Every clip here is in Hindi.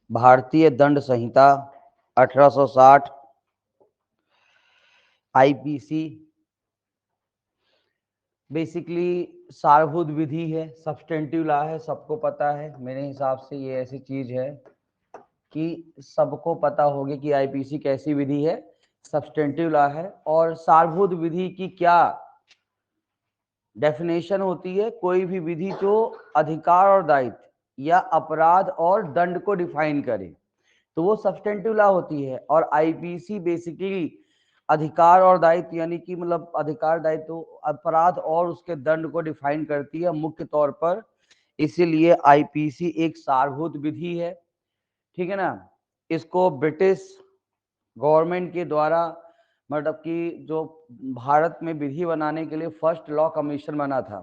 भारतीय दंड संहिता 1860, आईपीसी बेसिकली सारभूत विधि है, सब्सटेंटिव लॉ है, सबको पता है। मेरे हिसाब से ये ऐसी चीज है कि सबको पता होगी कि आईपीसी कैसी विधि है, सब्सटेंटिव लॉ है। और सारभूत विधि की क्या डेफिनेशन होती है? कोई भी विधि जो अधिकार और दायित्व या अपराध और दंड को डिफाइन करे तो वो सब्सटेंटिव लॉ होती है। और आईपीसी बेसिकली अधिकार और दायित्व यानी कि मतलब अधिकार दायित्व अपराध और उसके दंड को डिफाइन करती है मुख्य तौर पर। इसीलिए आईपीसी एक सारभूत विधि है, ठीक है ना। इसको ब्रिटिश गवर्नमेंट के द्वारा मतलब कि जो भारत में विधि बनाने के लिए फर्स्ट लॉ कमीशन बना था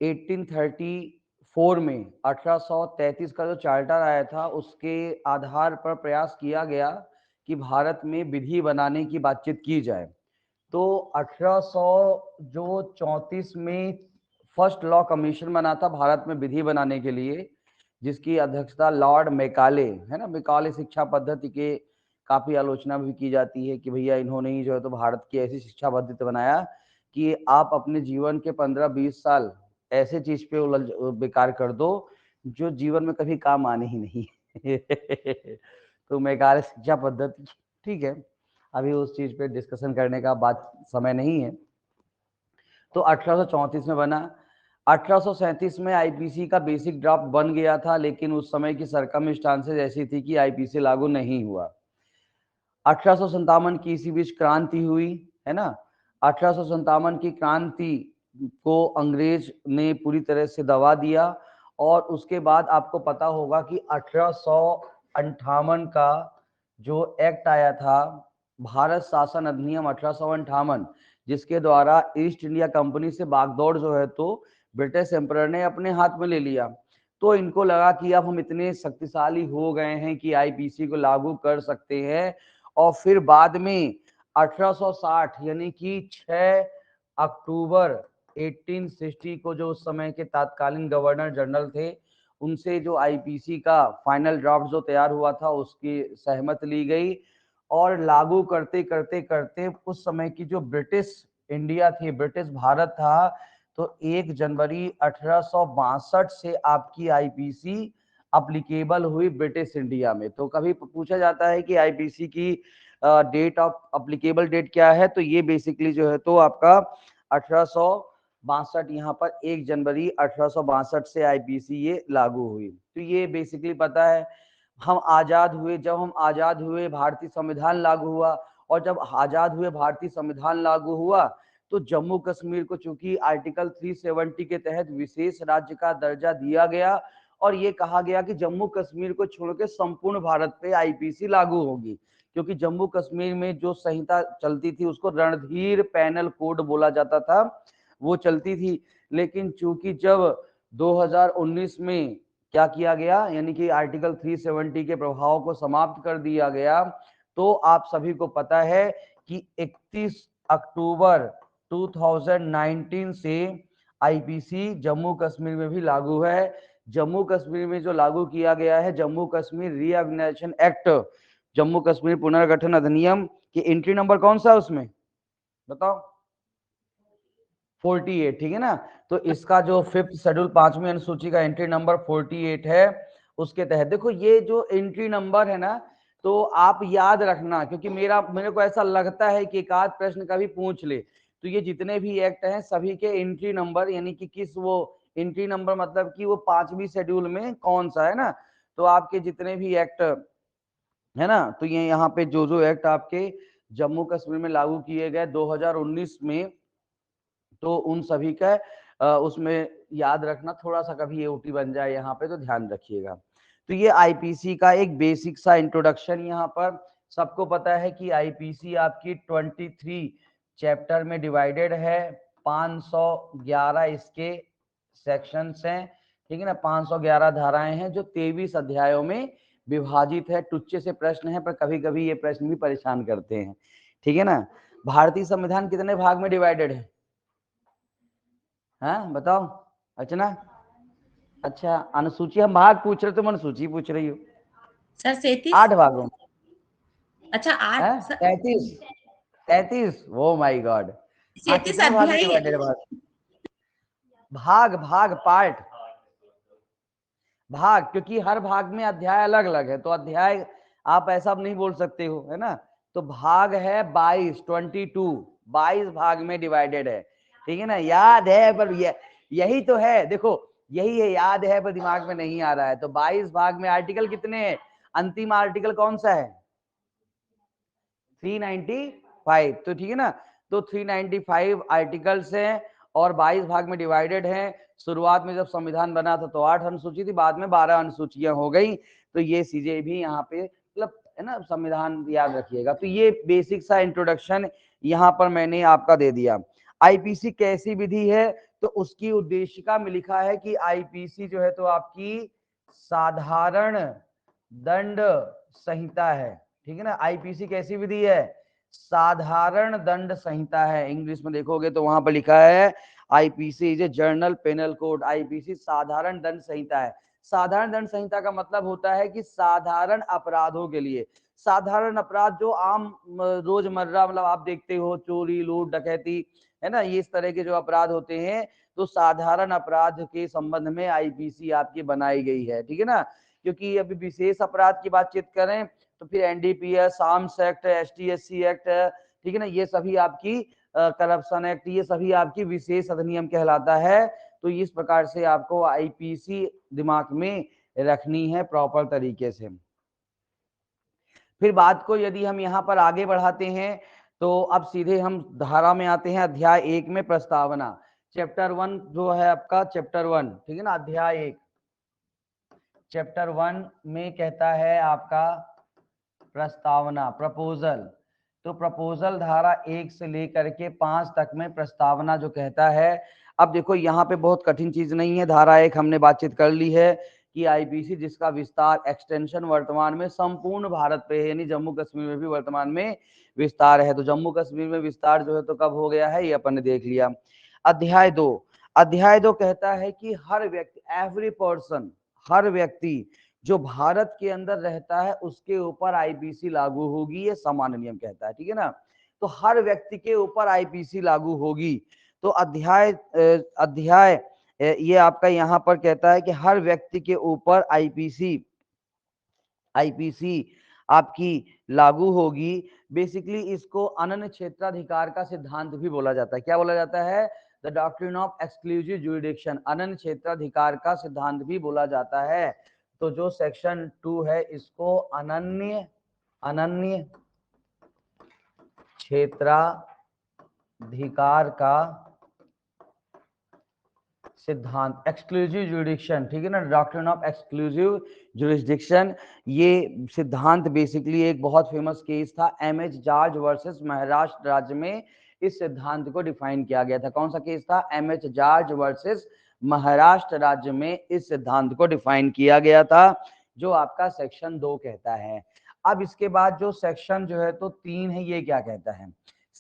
1834 में, 1833 का जो चार्टर आया था उसके आधार पर प्रयास किया गया कि भारत में विधि बनाने की बातचीत की जाए। तो 1834 में फर्स्ट लॉ कमीशन बना था भारत में विधि बनाने के लिए, जिसकी अध्यक्षता लॉर्ड मैकाले, है ना। मैकाले शिक्षा पद्धति के काफी आलोचना भी की जाती है कि भैया इन्होंने ही जो है तो भारत की ऐसी शिक्षा पद्धति बनाया कि आप अपने जीवन के 15-20 साल ऐसे चीज पे बेकार कर दो जो जीवन में कभी काम आने ही नहीं। तो मैकाले शिक्षा पद्धति, ठीक है, अभी उस चीज पे डिस्कशन करने का बात समय नहीं है। तो 1834 में बना। 1837 में आईपीसी का बेसिक ड्राफ्ट बन गया था, लेकिन उस समय की सरकमस्टांसेस ऐसी थी कि आईपीसी लागू नहीं हुआ। 1857 की इसी बीच क्रांति हुई, है ना। 1857 की क्रांति को अंग्रेज ने पूरी तरह से दबा दिया। और उसके बाद आपको पता होगा कि 1858 का जो एक्ट आया था, भारत शासन अधिनियम 1858, जिसके द्वारा ईस्ट इंडिया कंपनी से बागडोर जो है तो ब्रिटिश एम्परर ने अपने हाथ में ले लिया। तो इनको लगा कि अब हम इतने शक्तिशाली हो गए हैं कि आईपीसी को लागू कर सकते हैं। और फिर बाद में 1860 यानी कि 6 अक्टूबर 1860 को जो उस समय के तत्कालीन गवर्नर जनरल थे उनसे जो आईपीसी का फाइनल ड्राफ्ट जो तैयार हुआ था उसकी सहमत ली गई। और लागू करते करते करते उस समय की जो ब्रिटिश इंडिया थी, ब्रिटिश भारत था, तो 1 जनवरी 1862 से आपकी आईपीसी अप्लीकेबल हुई ब्रिटिश इंडिया में। तो कभी पूछा जाता है कि आईपीसी की डेट ऑफ अप्लीकेबल डेट क्या है, तो ये बेसिकली जो है तो आपका 1862 यहाँ पर 1 जनवरी 1862 से आईपीसी ये लागू हुई। तो ये बेसिकली पता है। हम आजाद हुए, जब हम आजाद हुए भारतीय संविधान लागू हुआ। और जब आजाद हुए भारतीय संविधान लागू हुआ तो जम्मू कश्मीर को चूंकि आर्टिकल 370 के तहत विशेष राज्य का दर्जा दिया गया और ये कहा गया कि जम्मू कश्मीर को छोड़कर संपूर्ण भारत पे आईपीसी लागू होगी, क्योंकि जम्मू कश्मीर में जो संहिता चलती थी उसको रणधीर पैनल कोड बोला जाता था, वो चलती थी। लेकिन चूंकि जब 2019 में क्या किया गया, यानी कि आर्टिकल 370 के प्रभाव को समाप्त कर दिया गया, तो आप सभी को पता है कि 31 अक्टूबर 2019 से आईपीसी जम्मू कश्मीर में भी लागू है। जम्मू कश्मीर में जो लागू किया गया है जम्मू कश्मीर रीऑर्गेनाइजेशन एक्ट, जम्मू कश्मीर पुनर्गठन अधिनियम की एंट्री नंबर कौन सा है उसमें बताओ? 48, ठीक है ना। तो इसका जो 5th शेड्यूल 5वीं अनुसूची का एंट्री नंबर 48 है। उसके तहत देखो ये जो एंट्री नंबर है ना, तो आप याद रखना, क्योंकि मेरे को ऐसा लगता है कि एक आध प्रश्न कभी पूछ ले। तो ये जितने भी एक्ट हैं सभी के एंट्री नंबर यानी कि किस वो एंट्री नंबर मतलब कि वो 5वीं शेड्यूल में कौन सा है ना। तो आपके जितने भी एक्ट है ना, तो ये यहाँ पे जो एक्ट आपके जम्मू कश्मीर में लागू किए गए 2019 में, तो उन सभी का उसमें याद रखना, थोड़ा सा कभी ये ओटी बन जाए यहाँ पे तो ध्यान रखिएगा। तो ये आईपीसी का एक बेसिक सा इंट्रोडक्शन। यहाँ पर सबको पता है कि आईपीसी आपकी 23 चैप्टर में डिवाइडेड है, 511 इसके सेक्शंस हैं, ठीक है ना। 511 धाराएं हैं जो 23 अध्यायों में विभाजित है। टुच्चे से प्रश्न है पर कभी कभी ये प्रश्न भी परेशान करते हैं, ठीक है ना। भारतीय संविधान कितने भाग में डिवाइडेड है? हाँ बताओ अर्चना। अच्छा अनुसूची हम भाग पूछ रहे, तुम अनुसूची पूछ रही हो। सर 37। 8 भागों में। अच्छा 8 33। 33, ओ माय गॉड। हाँ, 37 कितने भाग में अध्याय। डिवाइडेड है भाग? भाग पार्ट, भाग, क्योंकि हर भाग में अध्याय अलग अलग है, तो अध्याय आप ऐसा नहीं बोल सकते हो, है ना। तो भाग है 22, 22 भाग में डिवाइडेड है, ठीक है ना। याद है पर यही तो है, देखो यही है, याद है पर दिमाग में नहीं आ रहा है। तो 22 भाग में आर्टिकल कितने हैं? अंतिम आर्टिकल कौन सा है? 395, तो ठीक है ना। तो 395 आर्टिकल्स हैं और 22 भाग में डिवाइडेड हैं। शुरुआत में जब संविधान बना था तो 8 अनुसूची थी, बाद में 12 अनुसूचियां हो गई। तो ये चीजें भी यहाँ पे मतलब है ना, संविधान याद रखिएगा। तो ये बेसिक सा इंट्रोडक्शन यहाँ पर मैंने आपका दे दिया। आईपीसी कैसी विधि है? तो उसकी उद्देशिका में लिखा है कि आईपीसी जो है तो आपकी साधारण दंड संहिता है, ठीक है ना। आईपीसी कैसी विधि है? साधारण दंड संहिता है। इंग्लिश में देखोगे तो वहां पर लिखा है IPC is a general penal code. IPC साधारण दंड संहिता है। साधारण दंड संहिता का मतलब होता है कि साधारण अपराधों के लिए, साधारण अपराध जो आम रोजमर्रा मतलब आप देखते हो, चोरी लूट डकैती, है ना, ये इस तरह के जो अपराध होते हैं, तो साधारण अपराध के संबंध में आईपीसी आपकी बनाई गई है, ठीक है ना। क्योंकि अभी विशेष अपराध की बातचीत करें तो फिर एनडीपीएस, आर्म्स एक्ट, एसटीएससी एक्ट, ठीक है ना, ये सभी आपकी करप्शन एक्ट, ये सभी आपकी विशेष अधिनियम कहलाता है। तो इस प्रकार से आपको आईपीसी दिमाग में रखनी है प्रॉपर तरीके से। फिर बात को यदि हम यहाँ पर आगे बढ़ाते हैं तो अब सीधे हम धारा में आते हैं, अध्याय 1 में प्रस्तावना। चैप्टर 1 जो है आपका, चैप्टर 1, ठीक है ना, अध्याय 1 चैप्टर 1 में कहता है आपका प्रस्तावना, प्रपोजल। तो प्रपोजल धारा 1 से लेकर के 5 तक में प्रस्तावना जो कहता है। अब देखो यहाँ पे बहुत कठिन चीज नहीं है, धारा 1 हमने बातचीत कर ली है कि आईपीसी जिसका विस्तार एक्सटेंशन वर्तमान में संपूर्ण भारत पे है, यानी जम्मू कश्मीर में भी वर्तमान में विस्तार है। तो जम्मू कश्मीर में विस्तार जो है तो कब हो गया है, ये अपन ने देख लिया। अध्याय 2, अध्याय 2 कहता है कि हर व्यक्ति, एवरी पर्सन, हर व्यक्ति जो भारत के अंदर रहता है उसके ऊपर आईपीसी लागू होगी, ये सामान्य नियम कहता है, ठीक है ना। तो हर व्यक्ति के ऊपर आईपीसी लागू होगी। तो अध्याय ये आपका यहाँ पर कहता है कि हर व्यक्ति के ऊपर आईपीसी आपकी लागू होगी। बेसिकली इसको अनन्य क्षेत्राधिकार का सिद्धांत भी बोला जाता है। क्या बोला जाता है? The doctrine of exclusive jurisdiction, अनन्य क्षेत्राधिकार का सिद्धांत भी बोला जाता है। तो जो सेक्शन 2 है इसको अनन्य क्षेत्राधिकार का सिद्धांत, एक्सक्लूसिव जुरिडिक्शन, ठीक है ना, डॉक्ट्रिन ऑफ एक्सक्लूसिव जुरिडिक्शन। ये सिद्धांत बेसिकली एक बहुत फेमस केस था, एमएच जॉर्ज वर्सेस महाराष्ट्र राज्य में इस सिद्धांत को डिफाइन किया गया था। कौन सा केस था? एमएच जॉर्ज वर्सेस महाराष्ट्र राज्य में इस सिद्धांत को डिफाइन किया गया था, जो आपका सेक्शन 2 कहता है। अब इसके बाद जो सेक्शन जो है तो 3 है, ये क्या कहता है?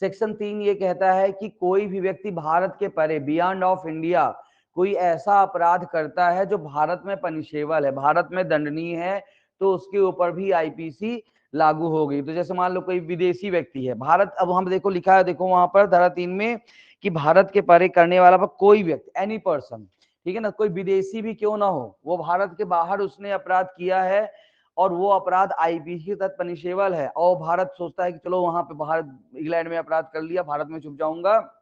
सेक्शन 3 ये कहता है कि कोई भी व्यक्ति भारत के परे, बियॉन्ड ऑफ इंडिया, कोई ऐसा अपराध करता है जो भारत में पनिशेबल है, भारत में दंडनीय है, तो उसके ऊपर भी आईपीसी लागू होगी। तो जैसे मान लो कोई विदेशी व्यक्ति है भारत, अब हम देखो लिखा है, देखो वहां पर धारा 3 में कि भारत के परे करने वाला पर कोई व्यक्ति, एनी पर्सन, ठीक है ना, कोई विदेशी भी क्यों ना हो, वो भारत के बाहर उसने अपराध किया है और वो अपराध आईपीसी के तहत पनिशेबल है, और भारत सोचता है कि चलो वहां पे बाहर इंग्लैंड में अपराध कर लिया, भारत में छुप जाऊंगा,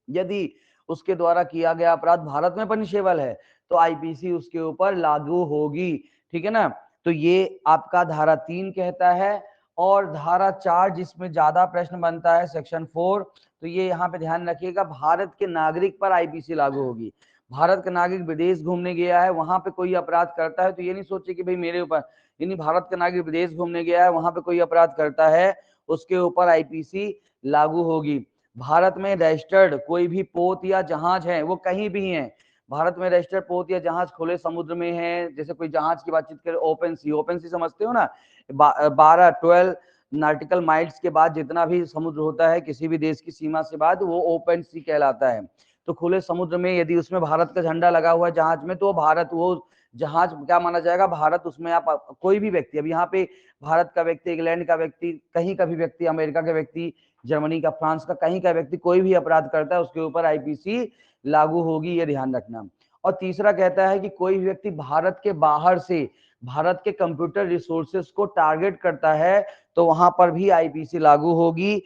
यदि उसके द्वारा किया गया अपराध भारत में पनिशेबल है तो आईपीसी उसके ऊपर लागू होगी, ठीक है ना। तो ये आपका धारा 3 कहता है। और धारा 4 जिसमें ज्यादा प्रश्न बनता है, सेक्शन 4, तो ये यहाँ पे ध्यान रखिएगा, भारत के नागरिक पर आईपीसी लागू होगी। भारत का नागरिक विदेश घूमने गया है, वहां पे कोई अपराध करता है तो ये नहीं सोचे कि भाई मेरे ऊपर, यानी भारत का नागरिक विदेश घूमने गया है, वहां पे कोई अपराध करता है, उसके ऊपर आईपीसी लागू होगी। भारत में रजिस्टर्ड कोई भी पोत या जहाज है, वो कहीं भी है, भारत में रजिस्टर्ड पोत या जहाज खुले समुद्र में है, जैसे कोई जहाज की बातचीत करें, ओपन सी, ओपन सी समझते हो ना, 12 नाटिकल माइल्स के बाद जितना भी समुद्र होता है किसी भी देश की सीमा से बाद, वो ओपन सी कहलाता है। तो खुले समुद्र में यदि उसमें भारत का झंडा लगा हुआ है जहाज में, तो भारत, वो जहाज क्या माना जाएगा, भारत, उसमें आप कोई भी व्यक्ति, अब यहाँ पे भारत का व्यक्ति, इंग्लैंड का व्यक्ति, कहीं का भी व्यक्ति, अमेरिका का व्यक्ति, जर्मनी का, फ्रांस का, कहीं का व्यक्ति कोई भी अपराध करता है उसके ऊपर आईपीसी लागू होगी, ये ध्यान रखना। और तीसरा कहता है कि कोई भी व्यक्ति भारत के बाहर से भारत के कंप्यूटर रिसोर्सेज को टारगेट करता है तो वहां पर भी आईपीसी लागू होगी।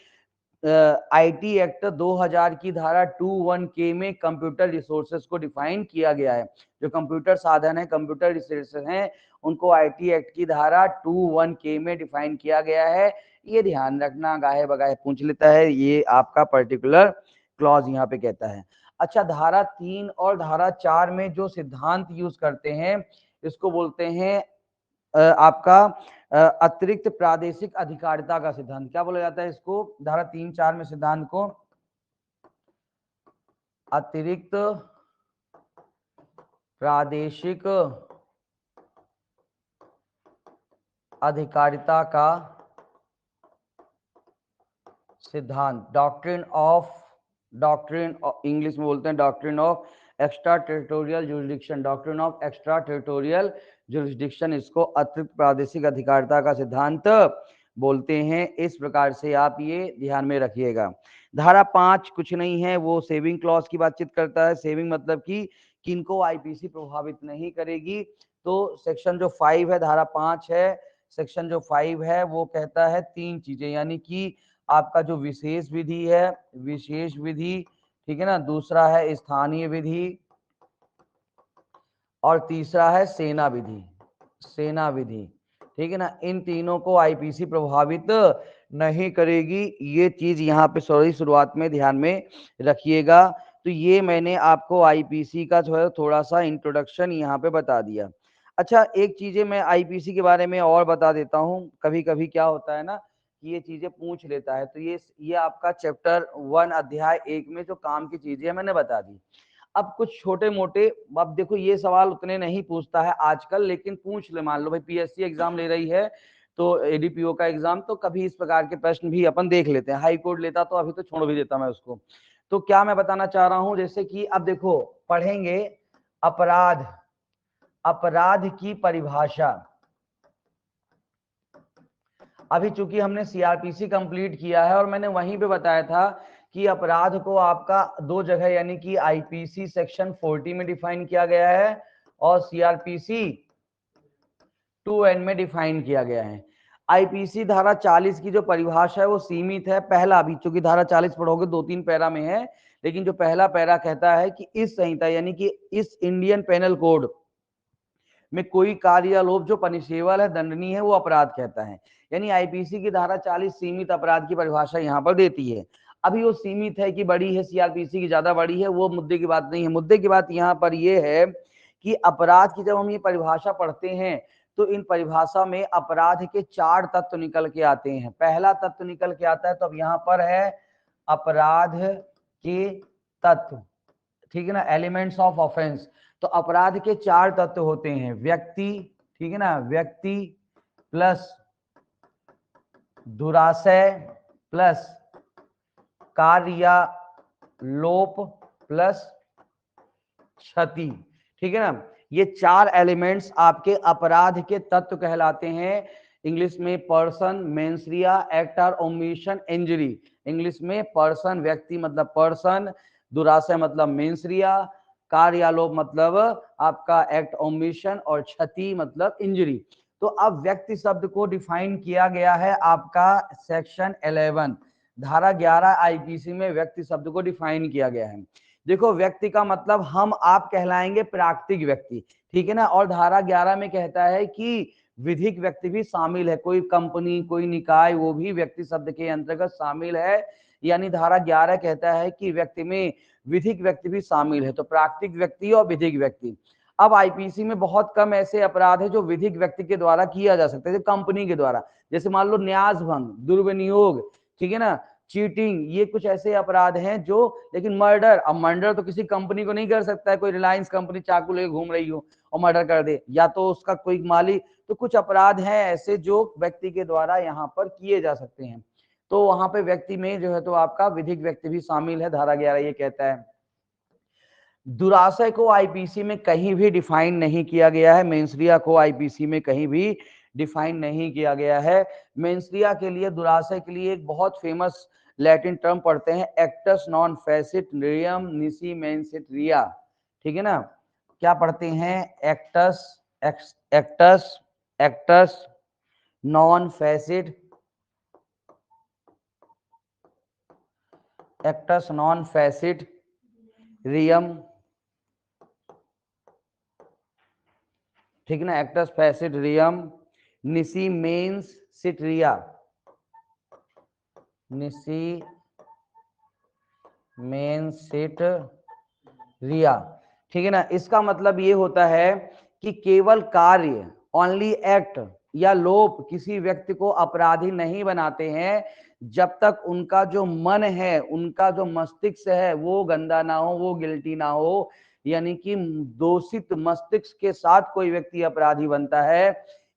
आईटी एक्ट 2000 की धारा 21K में कंप्यूटर रिसोर्सेज को डिफाइन किया गया है। जो कंप्यूटर साधन है, कंप्यूटर रिसोर्सेज हैं, उनको आईटी एक्ट की धारा 21K में डिफाइन किया गया है। ये ध्यान रखना, गाहे बगाहे पूछ लेता है, ये आपका पर्टिकुलर क्लॉज यहाँ पे कहता है। अच्छा, धारा 3 और धारा 4 में जो सिद्धांत यूज करते हैं इसको बोलते हैं आपका अतिरिक्त प्रादेशिक अधिकारिता का सिद्धांत। क्या बोला जाता है इसको? धारा 3-4 में सिद्धांत को अतिरिक्त प्रादेशिक अधिकारिता का सिद्धांत, डॉक्ट्रिन ऑफ इंग्लिश में बोलते हैं doctrine of extra territorial jurisdiction, doctrine of extra territorial jurisdiction, इसको अतिरिक्त प्रादेशिक अधिकारिता का सिद्धांत बोलते हैं। इस प्रकार से आप ये ध्यान में रखिएगा। धारा 5 कुछ नहीं है, वो सेविंग क्लॉज की बातचीत करता है। सेविंग मतलब कि किनको आईपीसी प्रभावित नहीं करेगी। तो सेक्शन जो 5 है, धारा 5 है, सेक्शन जो 5 है वो कहता है 3 चीजें, यानी कि आपका जो विशेष विधि है, विशेष विधि, ठीक है ना, दूसरा है स्थानीय विधि, और तीसरा है सेना विधि, सेना विधि, ठीक है ना। इन तीनों को आईपीसी प्रभावित नहीं करेगी, ये चीज यहाँ पे सॉरी शुरुआत में ध्यान में रखिएगा। तो ये मैंने आपको आईपीसी का जो है थोड़ा सा इंट्रोडक्शन यहाँ पे बता दिया। अच्छा, एक चीजें मैं आईपीसी के बारे में और बता देता हूँ। कभी कभी क्या होता है ना कि ये चीजें पूछ लेता है, तो ये आपका चैप्टर 1 अध्याय 1 में जो काम की चीजें मैंने बता दी। अब कुछ छोटे मोटे, अब देखो ये सवाल उतने नहीं पूछता है आजकल, लेकिन पूछ ले, मान लो भाई पीएससी एग्जाम ले रही है तो एडीपीओ का एग्जाम, तो कभी इस प्रकार के प्रश्न भी अपन देख लेते हैं। हाई कोर्ट लेता तो अभी तो छोड़ भी देता मैं उसको। तो क्या मैं बताना चाह रहा हूं, जैसे कि अब देखो पढ़ेंगे अपराध, अपराध की परिभाषा। अभी चूंकि हमने सीआरपीसी कंप्लीट किया है और मैंने वहीं पे बताया था कि अपराध को आपका 2 जगह यानी कि आईपीसी सेक्शन 40 में डिफाइन किया गया है और सीआरपीसी 2N में डिफाइन किया गया है। आईपीसी धारा 40 की जो परिभाषा है वो सीमित है। पहला, अभी चूंकि धारा 40 पढ़ोगे 2-3 पैरा में है, लेकिन जो पहला पैरा कहता है कि इस संहिता यानी कि इस इंडियन पेनल कोड में कोई कार्य या लोभ जो पनिशेबल है, दंडनीय है, वो अपराध कहता है। यानी आईपीसी की धारा 40 सीमित अपराध की परिभाषा यहाँ पर देती है। अभी वो सीमित है कि बड़ी है, सीआरपीसी की ज्यादा बड़ी है, वो मुद्दे की बात नहीं है। मुद्दे की बात यहाँ पर ये है कि अपराध की जब हम ये परिभाषा पढ़ते हैं तो इन परिभाषा में अपराध के 4 तत्व निकल के आते हैं। पहला तत्व निकल के आता है, तो अब यहाँ पर है अपराध के तत्व, ठीक है ना, एलिमेंट्स ऑफ ऑफेंस। तो अपराध के 4 तत्व होते हैं, व्यक्ति, ठीक है ना, व्यक्ति प्लस दुराशय प्लस कार्यालोप प्लस क्षति, ठीक है ना। ये 4 एलिमेंट्स आपके अपराध के तत्व कहलाते हैं। इंग्लिश में पर्सन, मेंसरिया, एक्ट और ओमिशन, इंजरी। इंग्लिश में पर्सन व्यक्ति मतलब पर्सन, दुराशय मतलब मेंसरिया, कार्यालोप मतलब आपका एक्ट ओमिशन, और क्षति मतलब इंजरी। तो अब व्यक्ति शब्द को डिफाइन किया गया है आपका सेक्शन 11, धारा 11 आईपीसी में व्यक्ति शब्द को डिफाइन किया गया है। देखो व्यक्ति का मतलब हम आप कहलाएंगे प्राकृतिक व्यक्ति, ठीक है ना। और धारा 11 में कहता है कि विधिक व्यक्ति भी शामिल है, कोई कंपनी कोई निकाय वो भी व्यक्ति शब्द के अंतर्गत शामिल है। यानी धारा 11 कहता है कि व्यक्ति में विधिक व्यक्ति भी शामिल है, तो प्राकृतिक व्यक्ति और विधिक व्यक्ति। अब आईपीसी में बहुत कम ऐसे अपराध है जो विधिक व्यक्ति के द्वारा किया जा सकता है, जो कंपनी के द्वारा, जैसे मान लो न्यास भंग, दुर्विनियोग, ठीक है ना, चीटिंग, ये कुछ ऐसे अपराध हैं जो, लेकिन मर्डर, अब मर्डर तो किसी कंपनी को नहीं कर सकता है, कोई रिलायंस कंपनी चाकू लेके घूम रही हो और मर्डर कर दे, या तो उसका कोई मालिक। तो कुछ अपराध हैं ऐसे जो व्यक्ति के द्वारा यहाँ पर किए जा सकते हैं, तो वहां पे व्यक्ति में जो है तो आपका विधिक व्यक्ति भी शामिल है, धारा 11 ये कहता है। दुराशय को आईपीसी में कहीं भी डिफाइन नहीं किया गया है, मेंसरिया को आईपीसी में कहीं भी डिफाइन नहीं किया गया है। मेंसरिया के लिए, दुराशय के लिए एक बहुत फेमस लैटिन टर्म पढ़ते हैं, एक्टस नॉन फेसिट रियम निसी मेंसिट रिया, ठीक है ना। क्या पढ़ते हैं? एक्टस एक्टस एक्टस नॉन फेसिट, एक्टस नॉन फेसिट रियम, ठीक है ना, एक्टस फेसिट रियम निसी मेंस सिटरिया, निसी मेन सिट रिया, ठीक है ना। इसका मतलब ये होता है कि केवल कार्य, ओनली एक्ट या लोप किसी व्यक्ति को अपराधी नहीं बनाते हैं जब तक उनका जो मन है, उनका जो मस्तिष्क है वो गंदा ना हो, वो गिल्टी ना हो। यानी कि दोषित मस्तिष्क के साथ कोई व्यक्ति अपराधी बनता है,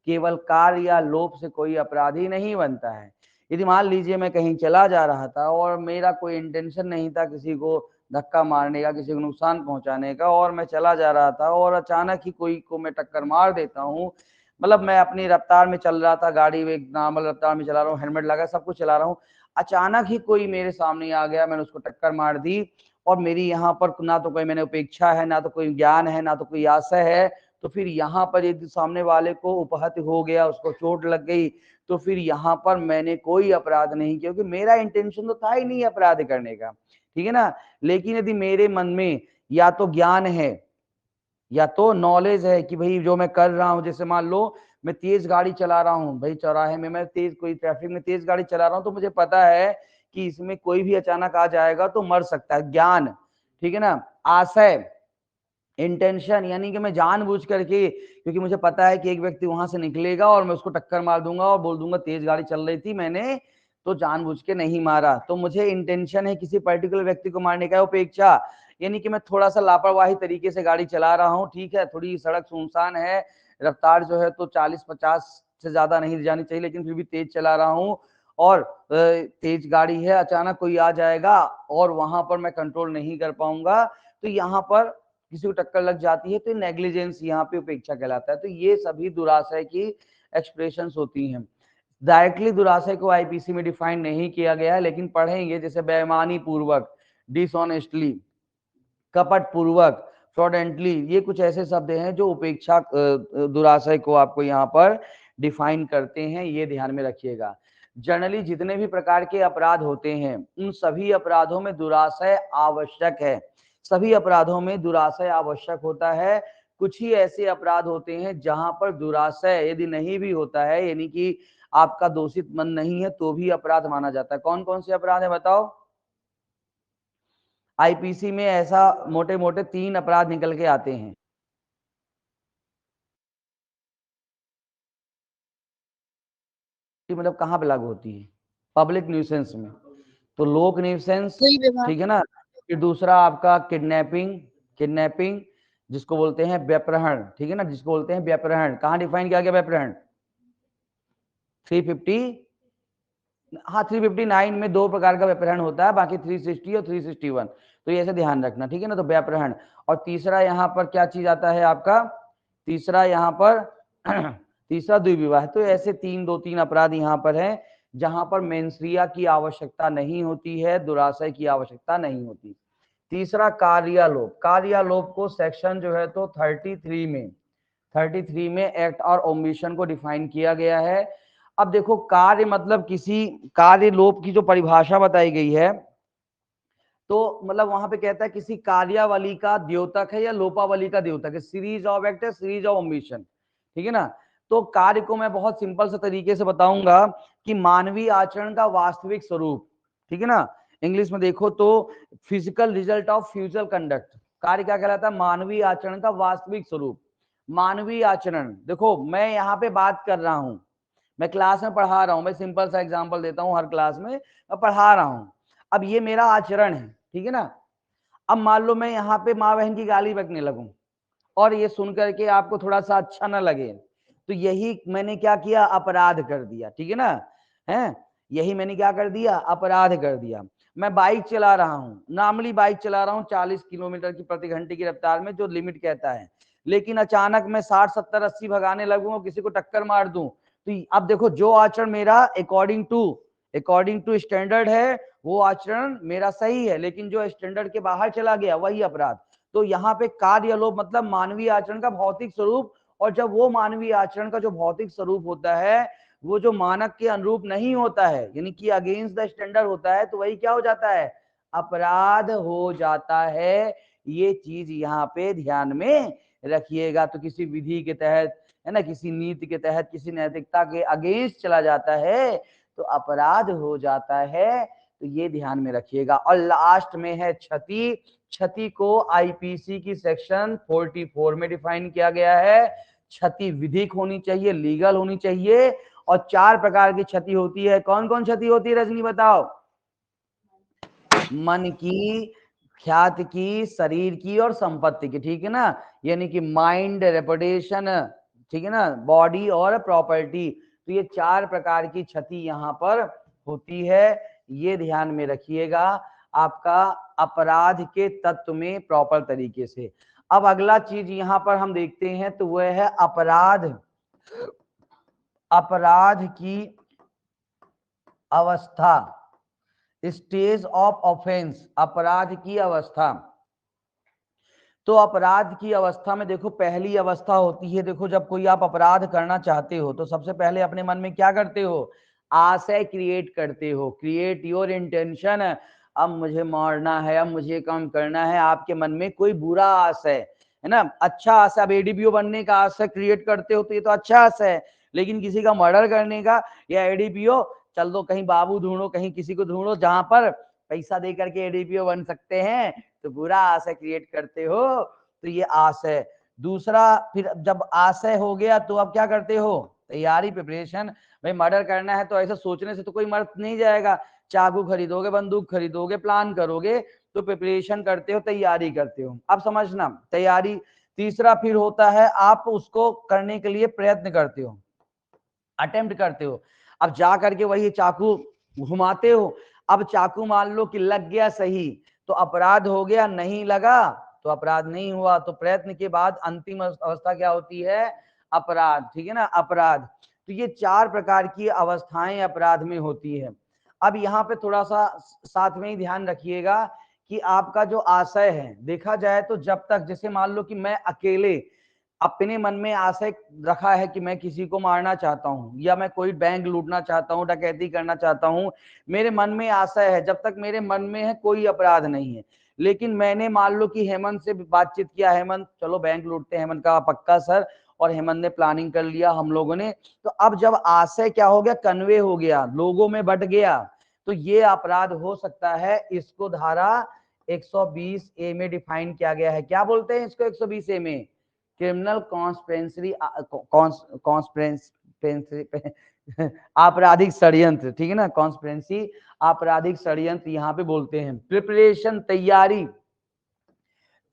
केवल कार्य या लोप से कोई अपराधी नहीं बनता है। यदि मान लीजिए मैं कहीं चला जा रहा था और मेरा कोई इंटेंशन नहीं था किसी को धक्का मारने का, किसी को नुकसान पहुंचाने का, और मैं चला जा रहा था और अचानक ही कोई को मैं टक्कर मार देता हूँ, मतलब मैं अपनी रफ्तार में चल रहा था, गाड़ी एक नॉर्मल रफ्तार में चला रहा हूँ, हेलमेट लगा, सब कुछ चला रहा हूँ, अचानक ही कोई मेरे सामने आ गया, मैंने उसको टक्कर मार दी, और मेरी यहाँ पर ना तो कोई मैंने उपेक्षा है, ना तो कोई ज्ञान है, ना तो कोई आशय है, तो फिर यहाँ पर यदि सामने वाले को उपहत हो गया, उसको चोट लग गई, तो फिर यहाँ पर मैंने कोई अपराध नहीं किया, क्योंकि मेरा इंटेंशन तो था ही नहीं अपराध करने का, ठीक है ना। लेकिन यदि मेरे मन में या तो ज्ञान है या तो नॉलेज है कि भाई जो मैं कर रहा हूं, जैसे मान लो मैं तेज गाड़ी चला रहा हूं भाई, चौराहे में मैं तेज, कोई ट्रैफिक में तेज गाड़ी चला रहा हूं, तो मुझे पता है कि इसमें कोई भी अचानक आ जाएगा तो मर सकता है, ज्ञान, ठीक है ना। आशय, इंटेंशन, यानी कि मैं जानबूझ करके, क्योंकि मुझे पता है कि एक व्यक्ति वहां से निकलेगा और मैं उसको टक्कर मार दूंगा और बोल दूंगा तेज गाड़ी चल रही थी, मैंने तो जानबूझ के नहीं मारा, तो मुझे इंटेंशन है किसी पर्टिकुलर व्यक्ति को मारने का। उपेक्षा, यानी कि मैं थोड़ा सा लापरवाही तरीके से गाड़ी चला रहा हूँ, ठीक है, थोड़ी सड़क सुनसान है, रफ्तार जो है तो 40-50 से ज्यादा नहीं जानी चाहिए, लेकिन फिर भी तेज चला रहा हूँ, और तेज गाड़ी है, अचानक कोई आ जाएगा और वहां पर मैं कंट्रोल नहीं कर पाऊंगा, तो यहाँ पर किसी को टक्कर लग जाती है, तो नेग्लिजेंस यहाँ पे उपेक्षा कहलाता है। तो ये सभी दुराशय की एक्सप्रेशंस होती हैं। डायरेक्टली दुराशय को आईपीसी में डिफाइन नहीं किया गया है, लेकिन पढ़ेंगे, जैसे बेईमानी पूर्वक, डिसऑनेस्टली, कपट पूर्वक, फ्रॉडेंटली, ये कुछ ऐसे शब्द हैं जो उपेक्षा दुराशय को आपको यहाँ पर डिफाइन करते हैं, ये ध्यान में रखिएगा। जनरली जितने भी प्रकार के अपराध होते हैं उन सभी अपराधों में दुराशय आवश्यक है, सभी अपराधों में दुराशय आवश्यक होता है। कुछ ही ऐसे अपराध होते हैं जहां पर दुराशय यदि नहीं भी होता है, यानी कि आपका दोषित मन नहीं है, तो भी अपराध माना जाता है। कौन कौन से अपराध है बताओ? आईपीसी में ऐसा मोटे मोटे 3 अपराध निकल के आते हैं। मतलब कहाँ पे लागू होती है? पब्लिक न्यूसेंस में, तो लोक न्यूसेंस, ठीक है ना। फिर दूसरा आपका किडनैपिंग, किडनैपिंग जिसको बोलते हैं व्यपहरण, ठीक है ना, जिसको बोलते हैं व्यपहरण, कहाँ डिफाइन किया गया व्यपहरण? 350, हाँ 359 में 2 प्रकार का व्यपहरण होता है, बाकी 360 और 361, तो ये ऐसे ध्यान रखना, ठीक है ना। तो व्यपहरण, और तीसरा यहाँ पर क्या चीज आता है आपका? तीसरा यहाँ पर तीसरा द्विविवाह। तो ऐसे 3 अपराध यहाँ पर हैं जहां पर मेंसरिया की आवश्यकता नहीं होती है, दुराशय की आवश्यकता नहीं होती। तीसरा कार्यालोप, कार्यालोप को सेक्शन जो है तो 33 में एक्ट और ओमिशन को डिफाइन किया गया है। अब देखो, कार्य मतलब किसी कार्य लोप की जो परिभाषा बताई गई है, तो मतलब वहां पे कहता है किसी कार्यावली का द्योतक है या लोपावली का द्योतक है, सीरीज ऑफ एक्ट है, सीरीज ऑफ ओमिशन, ठीक है ना। तो कार्य को मैं बहुत सिंपल से तरीके से बताऊंगा कि मानवीय आचरण का वास्तविक स्वरूप, ठीक है ना। इंग्लिश में देखो तो physical result of future conduct, कार्य क्या कहलाता है? मानवीय आचरण का वास्तविक स्वरूप। मानवीय आचरण, देखो मैं यहाँ पे बात कर रहा हूं, मैं क्लास में पढ़ा रहा हूं, मैं सिंपल सा एग्जांपल देता हूं, हर क्लास में मैं पढ़ा रहा हूं, अब ये मेरा आचरण है, ठीक है ना। अब मान लो मैं यहाँ पे माँ बहन की गाली बकने लगूं और ये सुन करके आपको थोड़ा सा अच्छा ना लगे, तो यही मैंने क्या किया? अपराध कर दिया, ठीक है ना, है, यही मैंने क्या कर दिया? अपराध कर दिया। मैं बाइक चला रहा हूं, नॉर्मली बाइक चला रहा हूं 40 किलोमीटर की प्रति घंटे की रफ्तार में, जो लिमिट कहता है, लेकिन अचानक मैं 60 70 80 भगाने लगूं और किसी को टक्कर मार दूं, तो अब देखो जो आचरण मेरा अकॉर्डिंग टू स्टैंडर्ड है वो आचरण मेरा सही है, लेकिन जो स्टैंडर्ड के बाहर चला गया वही अपराध। तो यहाँ पे कार्य लोभ मतलब मानवीय आचरण का भौतिक स्वरूप, और जब वो मानवीय आचरण का जो भौतिक स्वरूप होता है वो जो मानक के अनुरूप नहीं होता है, यानी कि अगेंस्ट द स्टैंडर्ड होता है, तो वही क्या हो जाता है, अपराध हो जाता है। ये चीज यहाँ पे ध्यान में रखिएगा। तो किसी विधि के तहत, है ना, किसी नीति के तहत, किसी नैतिकता के अगेंस्ट चला जाता है तो अपराध हो जाता है। तो ये ध्यान में रखिएगा। और लास्ट में है क्षति। क्षति को आईपीसी की सेक्शन 44 में डिफाइन किया गया है। क्षति विधिक होनी चाहिए, लीगल होनी चाहिए, और 4 प्रकार की क्षति होती है। कौन कौन क्षति होती है रजनी बताओ? मन की, ख्याति की, शरीर की और संपत्ति की, ठीक है ना, यानी कि माइंड, रेपुटेशन, ठीक है ना, बॉडी और प्रॉपर्टी। तो ये 4 प्रकार की क्षति यहाँ पर होती है, ये ध्यान में रखिएगा आपका अपराध के तत्व में प्रॉपर तरीके से। अब अगला चीज यहाँ पर हम देखते हैं तो वह है अपराध की अवस्था, स्टेज ऑफ ऑफेंस, अपराध की अवस्था। तो अपराध की अवस्था में देखो पहली अवस्था होती है, देखो जब कोई आप अपराध करना चाहते हो तो सबसे पहले अपने मन में क्या करते हो, आशय क्रिएट करते हो, क्रिएट योर इंटेंशन। अब मुझे मारना है, अब मुझे काम करना है, आपके मन में कोई बुरा आशय है ना, अच्छा आशय, अब एडीपीओ बनने का आशय क्रिएट करते हो तो ये तो अच्छा आशय है, लेकिन किसी का मर्डर करने का या एडीपीओ, चल दो कहीं बाबू ढूंढो, कहीं किसी को ढूंढो जहां पर पैसा दे करके एडीपीओ बन सकते हैं, तो बुरा आशय क्रिएट करते हो। तो ये आशय। दूसरा, फिर जब आशय हो गया तो अब क्या करते हो, तैयारी, प्रिपरेशन। भाई मर्डर करना है तो ऐसा सोचने से तो कोई मर नहीं जाएगा, चाकू खरीदोगे, बंदूक खरीदोगे, प्लान करोगे, तो प्रिपरेशन करते हो, तैयारी करते हो। अब समझना, तैयारी। तीसरा फिर होता है आप उसको करने के लिए प्रयत्न करते हो, अटेम्प्ट करते हो। अब जा करके वही चाकू घुमाते हो, अब चाकू मान लो कि लग गया सही तो अपराध हो गया, नहीं लगा तो अपराध नहीं हुआ। तो प्रयत्न के बाद अंतिम अवस्था क्या होती है, अपराध, ठीक है ना, अपराध। तो ये 4 प्रकार की अवस्थाएं अपराध में होती है। अब यहाँ पे थोड़ा सा साथ में ही ध्यान रखिएगा कि आपका जो आशय है, देखा जाए तो जब तक, जैसे मान लो कि मैं अकेले अपने मन में आशय रखा है कि मैं किसी को मारना चाहता हूं, या मैं कोई बैंक लूटना चाहता हूं, डकैती करना चाहता हूं, मेरे मन में आशय है, जब तक मेरे मन में है कोई अपराध नहीं है। लेकिन मैंने मान लो कि हेमंत से बातचीत किया, हेमंत चलो बैंक लूटते हैं, हेमंत का पक्का सर, और हेमंत ने प्लानिंग कर लिया, हम लोगों ने, तो अब जब आशय क्या हो गया, कन्वे हो गया, लोगों में बट गया, तो ये अपराध हो सकता है। इसको धारा 120 ए में डिफाइन किया गया है। क्या बोलते हैं इसको 120 ए में, क्रिमिनल कॉन्स्पिरेंसी, आपराधिक षड्यंत्र, ठीक है ना, कॉन्स्पिरेंसी, आपराधिक षड्यंत्र यहाँ पे बोलते हैं। प्रिपरेशन, तैयारी।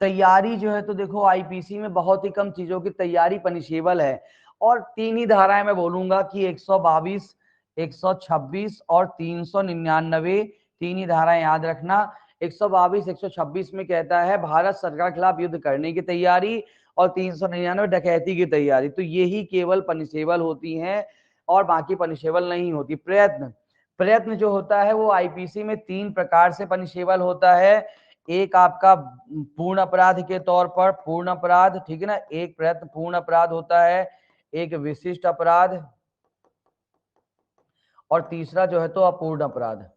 तैयारी जो है तो देखो आईपीसी में बहुत ही कम चीजों की तैयारी पनिशेबल है, और 3 ही धाराएं मैं बोलूंगा कि 122, 126 और 399, 3 ही धाराएं याद रखना। 122, 126 में कहता है भारत सरकार के खिलाफ युद्ध करने की तैयारी, और 399 डकैती की तैयारी। तो यही केवल पनिशेबल होती हैं और बाकी पनिशेबल नहीं होती। प्रयत्न, प्रयत्न जो होता है वो आईपीसी में 3 प्रकार से पनिशेबल होता है। एक आपका पूर्ण अपराध के तौर पर, पूर्ण अपराध, ठीक है ना, एक प्रयत्न पूर्ण अपराध होता है, एक विशिष्ट अपराध, और तीसरा जो है तो अपूर्ण अपराध।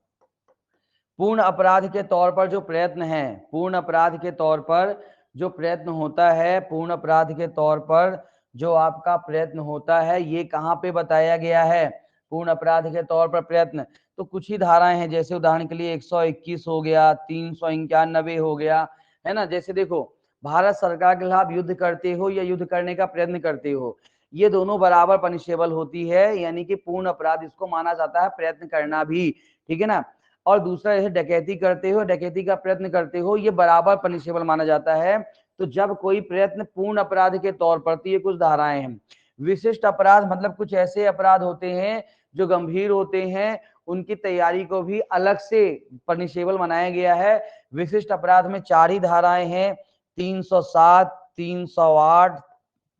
पूर्ण अपराध के तौर पर जो प्रयत्न है, पूर्ण अपराध के तौर पर जो प्रयत्न होता है, पूर्ण अपराध के तौर पर जो आपका प्रयत्न होता है, ये कहाँ पे बताया गया है, पूर्ण अपराध के तौर पर प्रयत्न। तो कुछ ही धाराएं हैं, जैसे उदाहरण के लिए 121 हो गया, 391 हो गया, है ना। जैसे देखो, भारत सरकार के खिलाफ युद्ध करते हो या युद्ध करने का प्रयत्न करते हो, ये दोनों बराबर पनिशेबल होती है, यानी कि पूर्ण अपराध इसको माना जाता है, प्रयत्न करना भी, ठीक है ना। और दूसरा जैसे डकैती करते हो, डकैती का प्रयत्न करते हो, ये बराबर पनिशेबल माना जाता है। तो जब कोई प्रयत्न पूर्ण अपराध के तौर पर, तो ये कुछ धाराएं हैं। विशिष्ट अपराध मतलब कुछ ऐसे अपराध होते हैं जो गंभीर होते हैं, उनकी तैयारी को भी अलग से पनिशेबल बनाया गया है। विशिष्ट अपराध में 4 ही धाराएं हैं, 307, 308,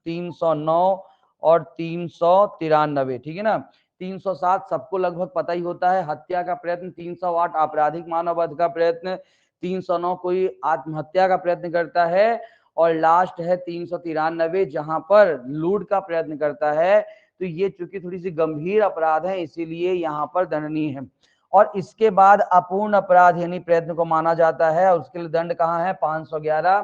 309 और 393, ठीक है ना। 307 सबको लगभग पता ही होता है, हत्या का प्रयत्न। 308 आपराधिक मानववध का प्रयत्न। 309 कोई आत्महत्या का प्रयत्न करता है। और लास्ट है 393 जहां पर लूट का प्रयत्न करता है। तो ये चूंकि थोड़ी सी गंभीर अपराध है इसीलिए यहाँ पर दंडनीय है। और इसके बाद अपूर्ण अपराध यानी प्रयत्न को माना जाता है और उसके लिए दंड कहाँ है, 511।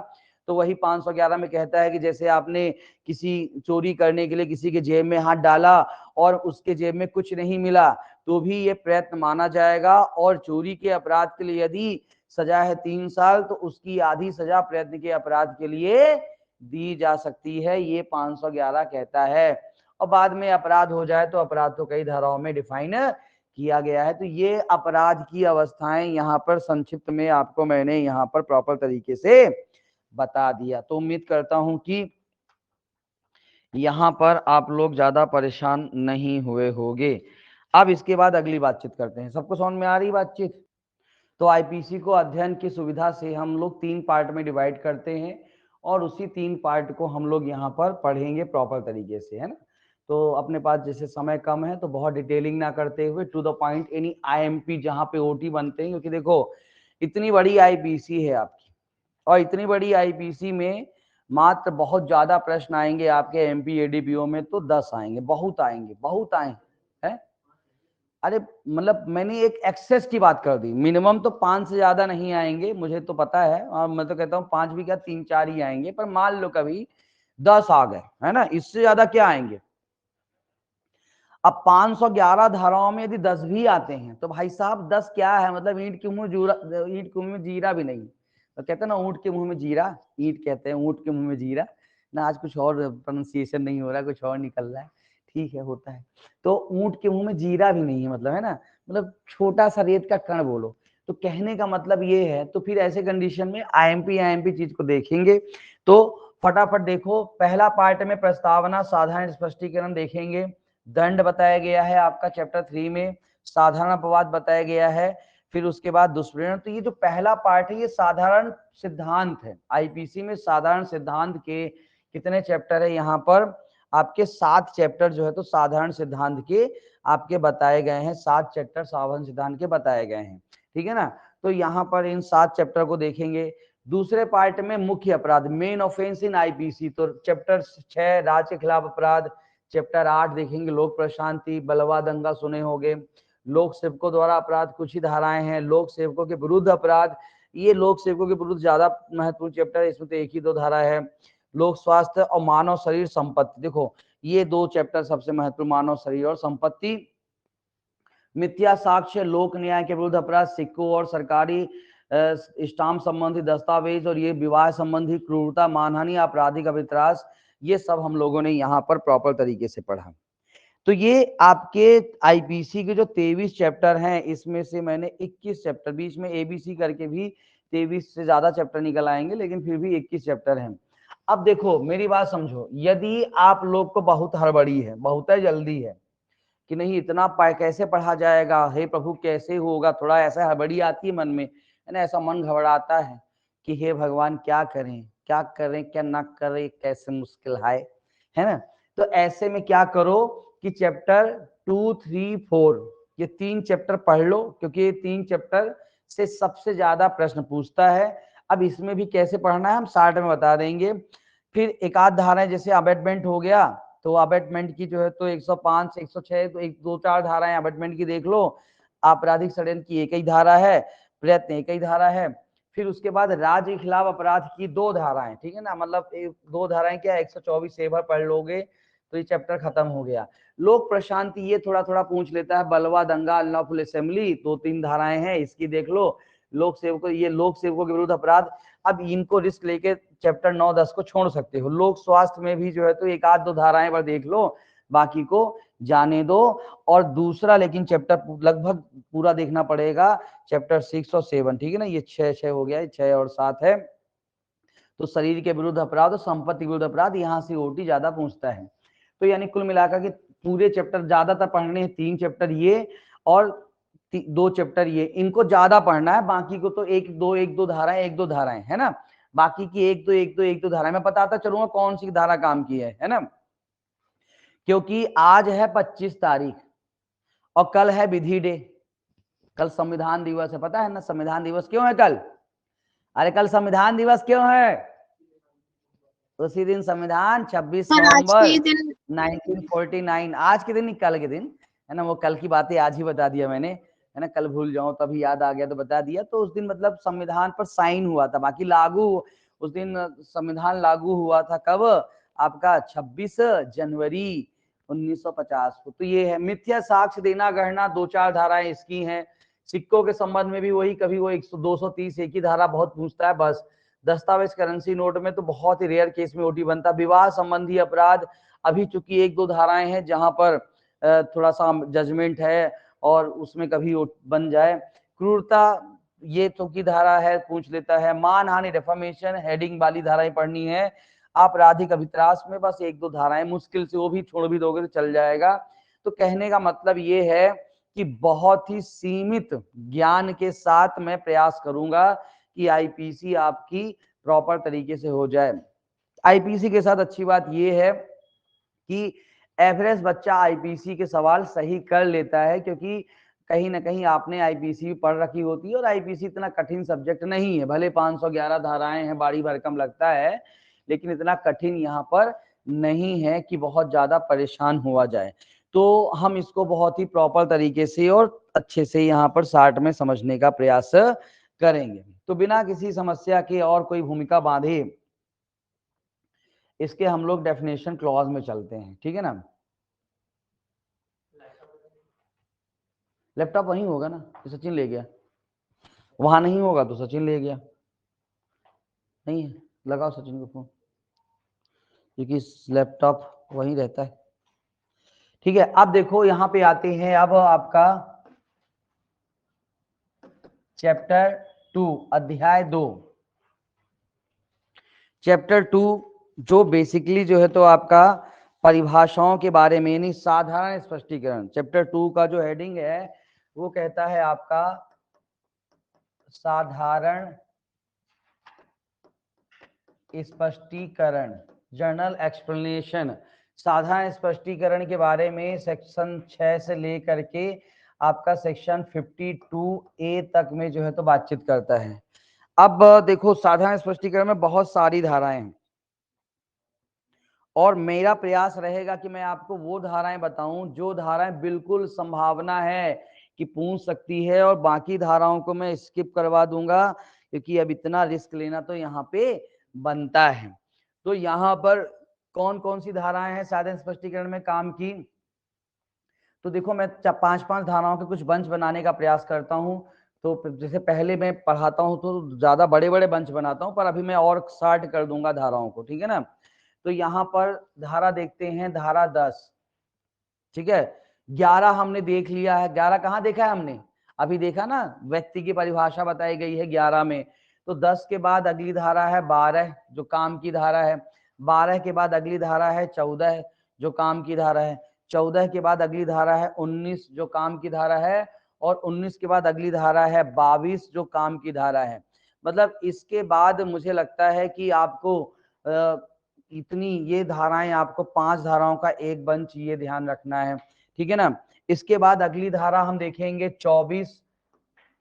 तो वही 511 में कहता है कि जैसे आपने किसी चोरी करने के लिए किसी के जेब में हाथ डाला और उसके जेब में कुछ नहीं मिला तो भी ये प्रयत्न माना जाएगा। और चोरी के अपराध के लिए यदि सजा है 3 साल तो उसकी आधी सजा प्रयत्न के अपराध के लिए दी जा सकती है, ये 511 कहता है। और बाद में अपराध हो जाए तो अपराध तो कई धाराओं में डिफाइन किया गया है। तो ये अपराध की अवस्थाएं यहाँ पर संक्षिप्त में आपको मैंने यहाँ पर प्रॉपर तरीके से बता दिया। तो उम्मीद करता हूं कि यहाँ पर आप लोग ज्यादा परेशान नहीं हुए होंगे। अब इसके बाद अगली बातचीत करते हैं। सबको समझ में आ रही बातचीत? तो आईपीसी को अध्ययन की सुविधा से हम लोग 3 पार्ट में डिवाइड करते हैं और उसी 3 पार्ट को हम लोग यहाँ पर पढ़ेंगे प्रॉपर तरीके से, है ना। तो अपने पास जैसे समय कम है तो बहुत डिटेलिंग ना करते हुए टू द पॉइंट यानी आईएमपी जहाँ पे ओटी बनते हैं, क्योंकि देखो इतनी बड़ी आईपीसी है आपकी और इतनी बड़ी आईपीसी में मात्र बहुत ज्यादा प्रश्न आएंगे आपके एमपी एडीपीओ में तो 10 आएंगे, बहुत आएंगे, बहुत आए हैं। अरे मतलब मैंने एक एक्सेस की बात कर दी, मिनिमम तो 5 से ज्यादा नहीं आएंगे मुझे तो पता है, और मैं तो कहता हूँ 5 भी क्या 3-4 ही आएंगे, पर मान लो कभी 10 आ गए, है ना, इससे ज्यादा क्या आएंगे। अब 511 धाराओं में यदि 10 भी आते हैं तो भाई साहब 10 क्या है, मतलब ईंट के मुंह में जीरा भी नहीं। तो कहते हैं ना ऊंट के मुंह में जीरा, ईंट कहते हैं ऊंट के मुंह में जीरा ना। आज कुछ और प्रोनाउंसिएशन नहीं हो रहा है, कुछ और निकल रहा है, ठीक है होता है। तो ऊंट के मुंह में जीरा भी नहीं है, मतलब है ना, मतलब छोटा सा रेत का कण बोलो। तो कहने का मतलब ये है। तो फिर ऐसे कंडीशन में आईएमपी चीज को देखेंगे। तो फटाफट देखो, पहला पार्ट में प्रस्तावना साधारण स्पष्टीकरण देखेंगे, दंड बताया गया है आपका चैप्टर 3 में, साधारण अपवाद बताया गया है, फिर उसके बाद दुष्प्रेरण। तो ये जो पहला पार्ट है ये साधारण सिद्धांत है। आईपीसी में साधारण सिद्धांत के कितने चैप्टर है, यहाँ पर आपके 7 चैप्टर जो है तो साधारण सिद्धांत के आपके बताए गए हैं, 7 चैप्टर साधारण सिद्धांत के बताए गए हैं, ठीक है ना। तो यहाँ पर इन 7 चैप्टर को देखेंगे। दूसरे पार्ट में मुख्य अपराध, मेन ऑफेंस इन आईपीसी, तो चैप्टर 6 राज्य के खिलाफ अपराध, चैप्टर 8 देखेंगे लोक प्रशांति, बलवा दंगा सुने होंगे, लोक सेवकों द्वारा अपराध कुछ ही धाराएं हैं, लोक सेवकों के विरुद्ध अपराध, ये लोक सेवकों के विरुद्ध ज्यादा महत्वपूर्ण चैप्टर है, इसमें तो 1 ही 2 धारा है। लोक स्वास्थ्य और मानव शरीर संपत्ति, देखो ये 2 चैप्टर सबसे महत्वपूर्ण, मानव शरीर और संपत्ति। मिथ्या साक्ष्य, लोक न्याय के विरुद्ध अपराध, सिक्कों और सरकारी स्टाम्प संबंधी दस्तावेज, और ये विवाह संबंधी क्रूरता, मानहानि, आपराधिक अभित्रास, ये सब हम लोगों ने यहाँ पर प्रॉपर तरीके से पढ़ा। तो ये आपके आईपीसी के जो 23 चैप्टर हैं इसमें से मैंने 21 चैप्टर, बीच में एबीसी करके भी 23 से ज्यादा चैप्टर निकल आएंगे, लेकिन फिर भी 21 चैप्टर हैं। अब देखो मेरी बात समझो, यदि आप लोग को बहुत हड़बड़ी है, बहुत जल्दी है कि नहीं इतना कैसे पढ़ा जाएगा, हे प्रभु कैसे होगा, थोड़ा ऐसा हड़बड़ी आती है मन में, है ना, ऐसा मन घबराता है कि हे भगवान क्या करें क्या ना करें, कैसे मुश्किल है ना। तो ऐसे में क्या करो कि चैप्टर 2, 3, 4 ये 3 चैप्टर पढ़ लो, क्योंकि ये 3 चैप्टर से सबसे ज्यादा प्रश्न पूछता है। अब इसमें भी कैसे पढ़ना है हम शार्ट में बता देंगे। फिर एक आध धाराएं जैसे अबेटमेंट हो गया, तो अबेटमेंट की जो है तो 105 106 तो 1-2-4 धाराएं अबेटमेंट की देख लो। आपराधिक षड्यंत्र की एक ही धारा है, प्रयत्न एक ही धारा है। फिर उसके बाद राज्य के खिलाफ अपराध की 2 धाराएं, ठीक है ना, मतलब 2 धाराएं क्या 124 सेवर पढ़ लोगे तो ये चैप्टर खत्म हो गया। लोक प्रशांति ये थोड़ा थोड़ा पूछ लेता है, बलवा दंगा अनलॉफुल असेंबली 2-3 धाराएं हैं, इसकी देख लो। लोक सेवकों, ये लोक सेवकों के विरुद्ध अपराध, अब इनको रिस्क लेके चैप्टर 9-10 को छोड़ सकते हो। लोक स्वास्थ्य में भी जो है तो 1-2 धाराएं पर देख लो, बाकी को जाने दो। और दूसरा लेकिन चैप्टर लगभग पूरा देखना पड़ेगा, चैप्टर 6 और 7, ठीक है ना, ये 6 हो गया, 6 और 7 है। तो शरीर के विरुद्ध अपराध और संपत्ति के विरुद्ध अपराध, यहाँ से ओटी ज्यादा पूछता है। तो यानी कुल मिलाकर के पूरे चैप्टर ज्यादातर पढ़ने हैं 3 चैप्टर ये, और दो चैप्टर ये, इनको ज्यादा पढ़ना है, बाकी को तो एक दो धाराएं है ना, बाकी की एक दो धाराएं मैं बताता चलूंगा कौन सी धारा काम की है ना, क्योंकि आज है 25 तारीख और कल है विधि डे, कल संविधान दिवस है, पता है ना संविधान दिवस क्यों है कल? अरे कल संविधान दिवस क्यों है? उसी दिन संविधान 26 नवंबर 1949, आज के दिन नहीं कल के दिन है ना, वो कल की बातें आज ही बता दिया मैंने है ना, कल भूल जाऊं तभी याद आ गया तो बता दिया। तो उस दिन मतलब संविधान पर साइन हुआ था, बाकी लागू उस दिन संविधान लागू हुआ था कब? आपका 26 जनवरी 1950 को। तो ये है मिथ्या साक्ष्य देना गढ़ना, दो चार धाराएं इसकी हैं। सिक्कों के संबंध में भी वही, कभी वो 230 एक ही धारा बहुत पूछता है बस। दस्तावेज करेंसी नोट में तो बहुत ही रेयर केस में ओटी बनता। विवाह संबंधी अपराध अभी चूंकि एक दो धाराएं हैं जहां पर थोड़ा सा जजमेंट है और उसमें कभी बन जाए। क्रूरता ये तो की धारा है, पूछ लेता है। मानहानि डेफामेशन हेडिंग वाली धाराएं पढ़नी है। आपराधिक अभित्रास में बस एक दो धाराएं, मुश्किल से वो भी छोड़ भी दोगे तो चल जाएगा। तो कहने का मतलब ये है कि बहुत ही सीमित ज्ञान के साथ मैं प्रयास करूंगा कि आईपीसी आपकी प्रॉपर तरीके से हो जाए। आईपीसी के साथ अच्छी बात यह है कि एवरेज बच्चा आईपीसी के सवाल सही कर लेता है, क्योंकि कहीं ना कहीं आपने आईपीसी पढ़ रखी होती है और आईपीसी इतना कठिन सब्जेक्ट नहीं है। भले 511 धाराएं हैं, बारी भरकम लगता है, लेकिन इतना कठिन यहाँ पर नहीं है कि बहुत ज्यादा परेशान हुआ जाए। तो हम इसको बहुत ही प्रॉपर तरीके से और अच्छे से यहाँ पर शार्ट में समझने का प्रयास करेंगे। तो बिना किसी समस्या के और कोई भूमिका बांधे इसके हम लोग डेफिनेशन क्लॉज में चलते हैं, ठीक है ना। लैपटॉप वहीं होगा ना, सचिन ले गया, वहां नहीं होगा तो सचिन ले गया। नहीं है, लगाओ सचिन को फोन, क्योंकि लैपटॉप वहीं रहता है। ठीक है, अब देखो यहां पे आते हैं अब आपका चैप्टर 2 अध्याय 2। चैप्टर 2 जो बेसिकली जो है तो आपका परिभाषाओं के बारे में, नहीं साधारण स्पष्टीकरण। चैप्टर 2 का जो हेडिंग है वो कहता है आपका साधारण स्पष्टीकरण, जनरल एक्सप्लेनेशन। साधारण स्पष्टीकरण के बारे में सेक्शन 6 से लेकर के आपका सेक्शन 52A तक में जो है तो बातचीत करता है। अब देखो साधारण स्पष्टीकरण में बहुत सारी धाराएं हैं और मेरा प्रयास रहेगा कि मैं आपको वो धाराएं बताऊं जो धाराएं बिल्कुल संभावना है कि पूछ सकती है, और बाकी धाराओं को मैं स्किप करवा दूंगा, क्योंकि अब इतना रिस्क लेना तो यहाँ पे बनता है। तो यहाँ पर कौन कौन सी धाराएं हैं साधारण स्पष्टीकरण में काम की? तो देखो मैं 5-5 धाराओं के कुछ बंच बनाने का प्रयास करता हूँ। तो जैसे पहले मैं पढ़ाता हूँ तो ज्यादा बड़े बड़े बंच बनाता हूँ, पर अभी मैं और शार्ट कर दूंगा धाराओं को, ठीक है ना। तो यहाँ पर धारा देखते हैं, धारा 10, ठीक है। 11 हमने देख लिया है। 11 कहाँ देखा है हमने? अभी देखा ना, व्यक्ति की परिभाषा बताई गई है 11 में। तो 10 के बाद अगली धारा है 12 जो काम की धारा है। 12 के बाद अगली धारा है 14 जो काम की धारा है। 14 के बाद अगली धारा है 19 जो काम की धारा है। और 19 के बाद अगली धारा है 22 जो काम की धारा है। मतलब इसके बाद मुझे लगता है कि आपको इतनी ये धाराएं, आपको 5 धाराओं का एक बंच ये ध्यान रखना है, ठीक है ना। इसके बाद अगली धारा हम देखेंगे 24,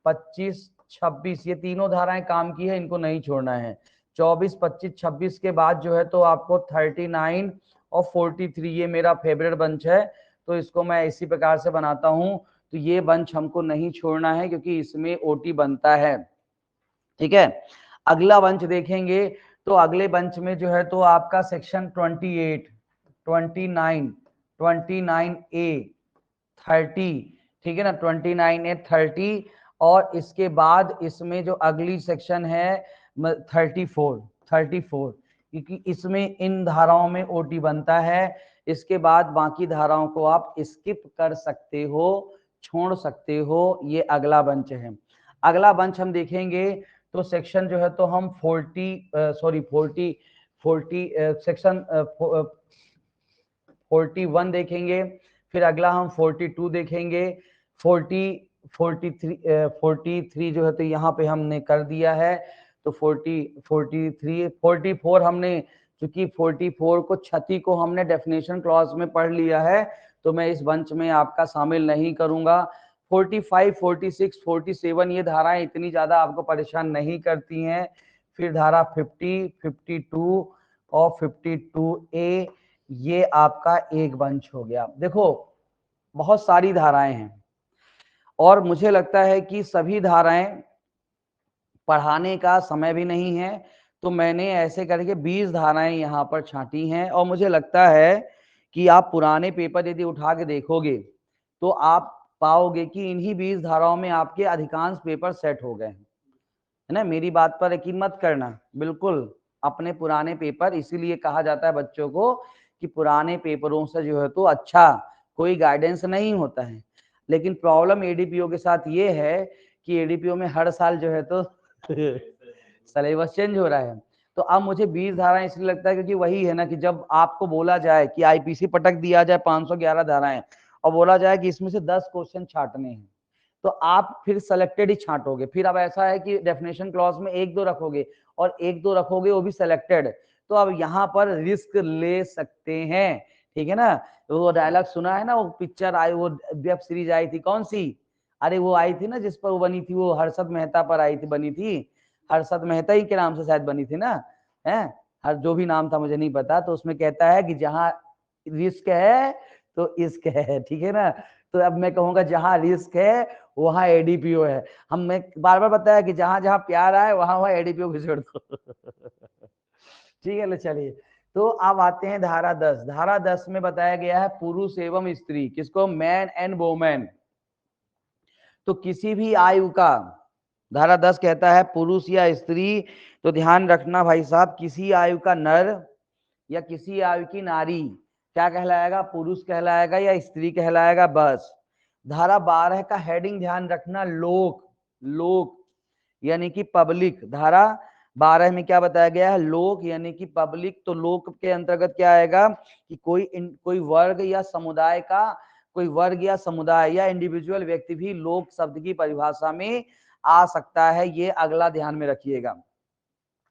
25, 26, ये तीनों धाराएं काम की है, इनको नहीं छोड़ना है। 24, 25, 26 के बाद जो है तो आपको 39 और 43 ये मेरा फेवरेट बंच है, तो इसको मैं इसी प्रकार से बनाता हूं। तो ये बंच हमको नहीं छोड़ना है क्योंकि इसमें ओटी बनता है, ठीक है। अगला बंच देखेंगे तो अगले बंच में जो है तो आपका सेक्शन 28, 29, 29A, 30, ठीक है ना, 29A, 30। और इसके बाद इसमें जो अगली सेक्शन है 34, क्योंकि इसमें इन धाराओं में ओटी बनता है। इसके बाद बाकी धाराओं को आप स्किप कर सकते हो, छोड़ सकते हो। ये अगला बंच है। अगला बंच हम देखेंगे तो सेक्शन जो है तो हम 40 सेक्शन 41 देखेंगे। फिर अगला हम 42 देखेंगे, 43 जो है तो यहाँ पे हमने कर दिया है। तो 44 हमने, चूंकि 44 को क्षति को हमने डेफिनेशन क्लॉज में पढ़ लिया है, तो मैं इस बंच में आपका शामिल नहीं करूंगा। 45, 46, 47 ये धाराएं इतनी ज्यादा आपको परेशान नहीं करती हैं। फिर धारा 50, 52 और 52A, ये आपका एक बंच हो गया। देखो बहुत सारी धाराएं हैं और मुझे लगता है कि सभी धाराएं पढ़ाने का समय भी नहीं है, तो मैंने ऐसे करके 20 धाराएं यहाँ पर छांटी हैं। और मुझे लगता है कि आप पुराने पेपर यदि उठा के देखोगे तो आप पाओगे कि इन्हीं 20 धाराओं में आपके अधिकांश पेपर सेट हो गए हैं, है ना। मेरी बात पर यकीन मत करना, बिल्कुल अपने पुराने पेपर, इसीलिए कहा जाता है बच्चों को कि पुराने पेपरों से जो है तो अच्छा कोई गाइडेंस नहीं होता है। लेकिन प्रॉब्लम एडीपीओ के साथ ये है कि एडीपीओ में हर साल जो है तो सिलेबस चेंज हो रहा है। तो अब मुझे 20 धाराएं इसलिए लगता है क्योंकि वही है ना कि जब आपको बोला जाए कि आईपीसी पटक दिया जाए 511 धाराएं और बोला जाए कि इसमें से 10 क्वेश्चन छांटने हैं, तो आप फिर सेलेक्टेड ही छांटोगे। फिर अब ऐसा है कि डेफिनेशन क्लॉज में 1-2 रखोगे और 1-2 रखोगे वो भी सेलेक्टेड, तो अब यहाँ पर रिस्क ले सकते हैं, ठीक है ना। तो वो डायलॉग सुना है ना, वो पिक्चर आई, वो वेब सीरीज आई थी, कौन सी, अरे वो आई थी ना जिस पर वो बनी थी, वो हर्षद मेहता पर आई थी, बनी थी, हर्षद मेहता ही के नाम से शायद बनी थी ना, है हर जो भी नाम था मुझे नहीं पता। तो उसमें कहता है कि जहां रिस्क है तो इश्क है, ठीक है ना। तो अब मैं कहूंगा जहां रिस्क है वहां एडीपीओ है। हमने बार बार बताया कि जहां जहां प्यार आए वहां वहां एडीपीओ घुसेड़ दो। ठीक है, चलिए। तो अब आते हैं धारा 10। धारा 10 में बताया गया है पुरुष एवं स्त्री, किसको, मैन एंड वोमेन। तो किसी भी आयु का, धारा 10 कहता है पुरुष या स्त्री, तो ध्यान रखना भाई साहब, किसी आयु का नर या किसी आयु की नारी क्या कहलाएगा, पुरुष कहलाएगा या स्त्री कहलाएगा, बस। धारा 12 का हेडिंग ध्यान रखना, लोक, लोक यानी कि पब्लिक। धारा 12 में क्या बताया गया है, लोक यानी कि पब्लिक। तो लोक के अंतर्गत क्या आएगा कि कोई वर्ग या समुदाय का, कोई वर्ग या समुदाय या इंडिविजुअल व्यक्ति भी लोक शब्द की परिभाषा में आ सकता है। ये अगला ध्यान में रखिएगा।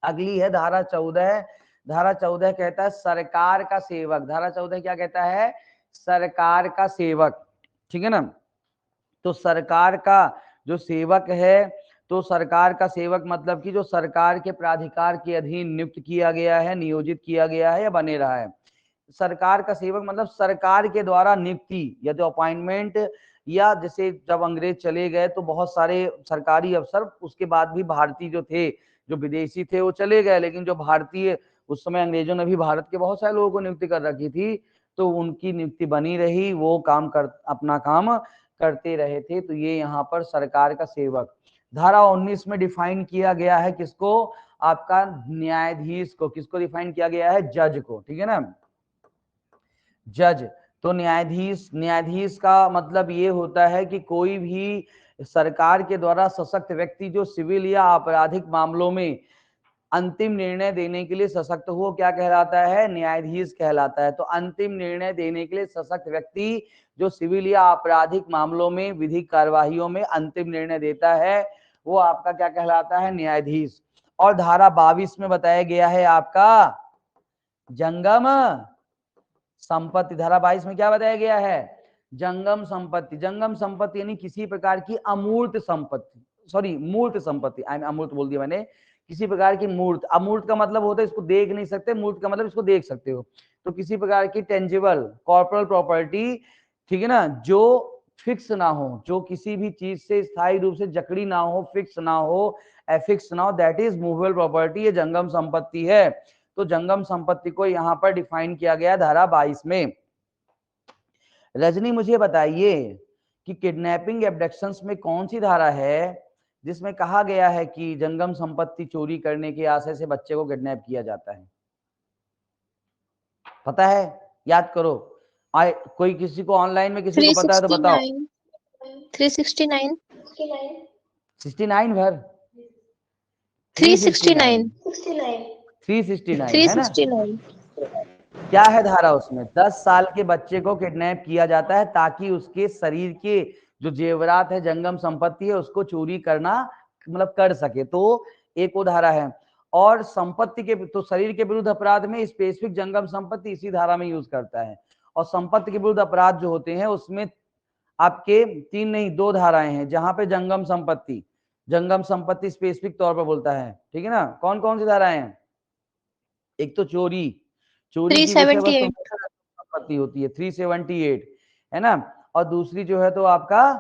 अगली है धारा 14। धारा 14 कहता है सरकार का सेवक। धारा 14 क्या कहता है, सरकार का सेवक, ठीक है ना। तो सरकार का जो सेवक है, तो सरकार का सेवक मतलब कि जो सरकार के प्राधिकार के अधीन नियुक्त किया गया है, नियोजित किया गया है या बने रहा है। सरकार का सेवक मतलब सरकार के द्वारा नियुक्ति या तो अपॉइंटमेंट, या जैसे जब अंग्रेज चले गए तो बहुत सारे सरकारी अफसर उसके बाद भी भारतीय जो थे, जो विदेशी थे वो चले गए, लेकिन जो भारतीय, उस समय अंग्रेजों ने भी भारत के बहुत सारे लोगों को नियुक्ति कर रखी थी, तो उनकी नियुक्ति बनी रही, वो काम कर अपना काम करते रहे थे। तो ये यहाँ पर सरकार का सेवक। धारा 19 में डिफाइन किया गया है किसको, आपका न्यायाधीश को। किसको डिफाइन किया गया है, जज को, ठीक है ना, जज। तो न्यायाधीश, न्यायाधीश का मतलब ये होता है कि कोई भी सरकार के द्वारा सशक्त व्यक्ति जो सिविल या आपराधिक मामलों में अंतिम निर्णय देने के लिए सशक्त हो, क्या कहलाता है, न्यायाधीश कहलाता है। तो अंतिम निर्णय देने के लिए सशक्त व्यक्ति जो सिविल या आपराधिक मामलों में विधिक कार्यवाहियों में अंतिम निर्णय देता है, वो आपका क्या कहलाता है, न्यायाधीश। और धारा 22 में बताया गया है आपका जंगम संपत्ति। धारा 22 में क्या बताया गया है, जंगम संपत्ति। जंगम संपत्ति यानी किसी प्रकार की अमूर्त संपत्ति, सॉरी मूर्त संपत्ति, अमूर्त बोल दिया मैंने, किसी प्रकार की मूर्त। अमूर्त का मतलब होता है इसको देख नहीं सकते, मूर्त का मतलब इसको देख सकते हो। तो किसी प्रकार की टेंजिबल कॉर्पोरल प्रॉपर्टी, ठीक है ना, जो फिक्स ना हो, जो किसी भी चीज से स्थायी रूप से जकड़ी ना हो, फिक्स ना हो, एफिक्स ना हो, दैट इज मूवेबल प्रॉपर्टी, ये जंगम संपत्ति है। तो जंगम संपत्ति को यहां पर डिफाइन किया गया धारा 22 में। रजनी मुझे बताइए कि किडनैपिंग एब्डक्शंस में कौन सी धारा है जिसमें कहा गया है कि जंगम संपत्ति चोरी करने के आशय से बच्चे को किडनैप किया जाता है, पता है, याद करो। कोई किसी को ऑनलाइन में किसी को पता है तो बताओ। 369 69 भर 369 369 है ना। 369 क्या है धारा उसमें, 10 साल के बच्चे को किडनैप किया जाता है ताकि उसके शरीर के जो जेवरात है, जंगम संपत्ति है, उसको चोरी करना मतलब कर सके, तो एक वो धारा है। और संपत्ति के तो शरीर के विरुद्ध अपराध में स्पेसिफिक जंगम संपत्ति इसी धारा में यूज करता है। और संपत्ति के विरुद्ध अपराध जो होते हैं उसमें आपके 3 नहीं 2 धाराएं हैं, जहां पे जंगम संपत्ति स्पेसिफिक तौर पर बोलता है, ठीक है ना। कौन कौन सी धाराएं हैं? एक तो चोरी की विषय वस्तु 378 संपत्ति होती है 378, है ना। और दूसरी जो है तो आपका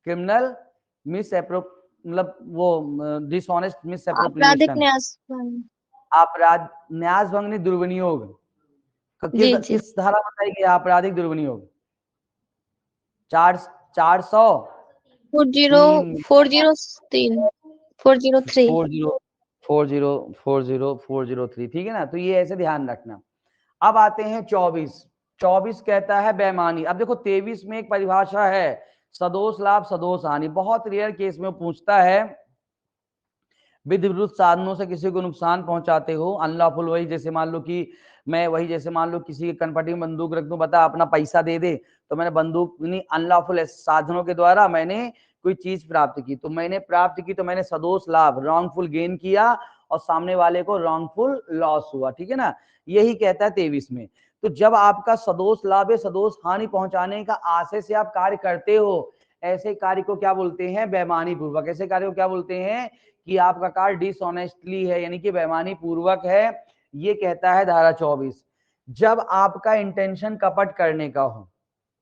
क्रिमिनल मतलब वो डिसऑनेस्ट आपराधिक मिसएप्रोप्रिएशन, न्यास। अपराध न्यास भंग नहीं, दुर्विनियोग। जी जी। किस धारा बताई गई आपराधिक दुर्विनियोग? 400 3 403 403। 403, ठीक है ना। तो ये ऐसे ध्यान रखना। अब आते हैं 24 कहता है बेईमानी। अब देखो 23 में एक परिभाषा है सदोष लाभ सदोष हानि, बहुत रेयर केस में पूछता है विधि विरुद्ध साधनों से किसी को नुकसान पहुंचाते हो, अनलॉफुल। वही जैसे मान लो कि मैं जैसे मान लो किसी के कनपटी में बंदूक रख दूं, बता अपना पैसा दे दे, तो मैंने बंदूक नहीं, अनलॉफुल साधनों के द्वारा मैंने कोई चीज प्राप्त की, तो मैंने सदोष लाभ रॉन्गफुल गेन किया और सामने वाले को रॉन्गफुल लॉस हुआ, ठीक है ना। यही कहता है 23 में। तो जब आपका सदोष लाभ सदोष हानि पहुंचाने का आशय से आप कार्य करते हो, ऐसे कार्य को क्या बोलते हैं? बेईमानी पूर्वक। ऐसे कार्य को क्या बोलते हैं? कि आपका कार्य डिसऑनेस्टली है, यानी कि बेईमानी पूर्वक है, ये कहता है धारा 24। जब आपका इंटेंशन कपट करने का हो,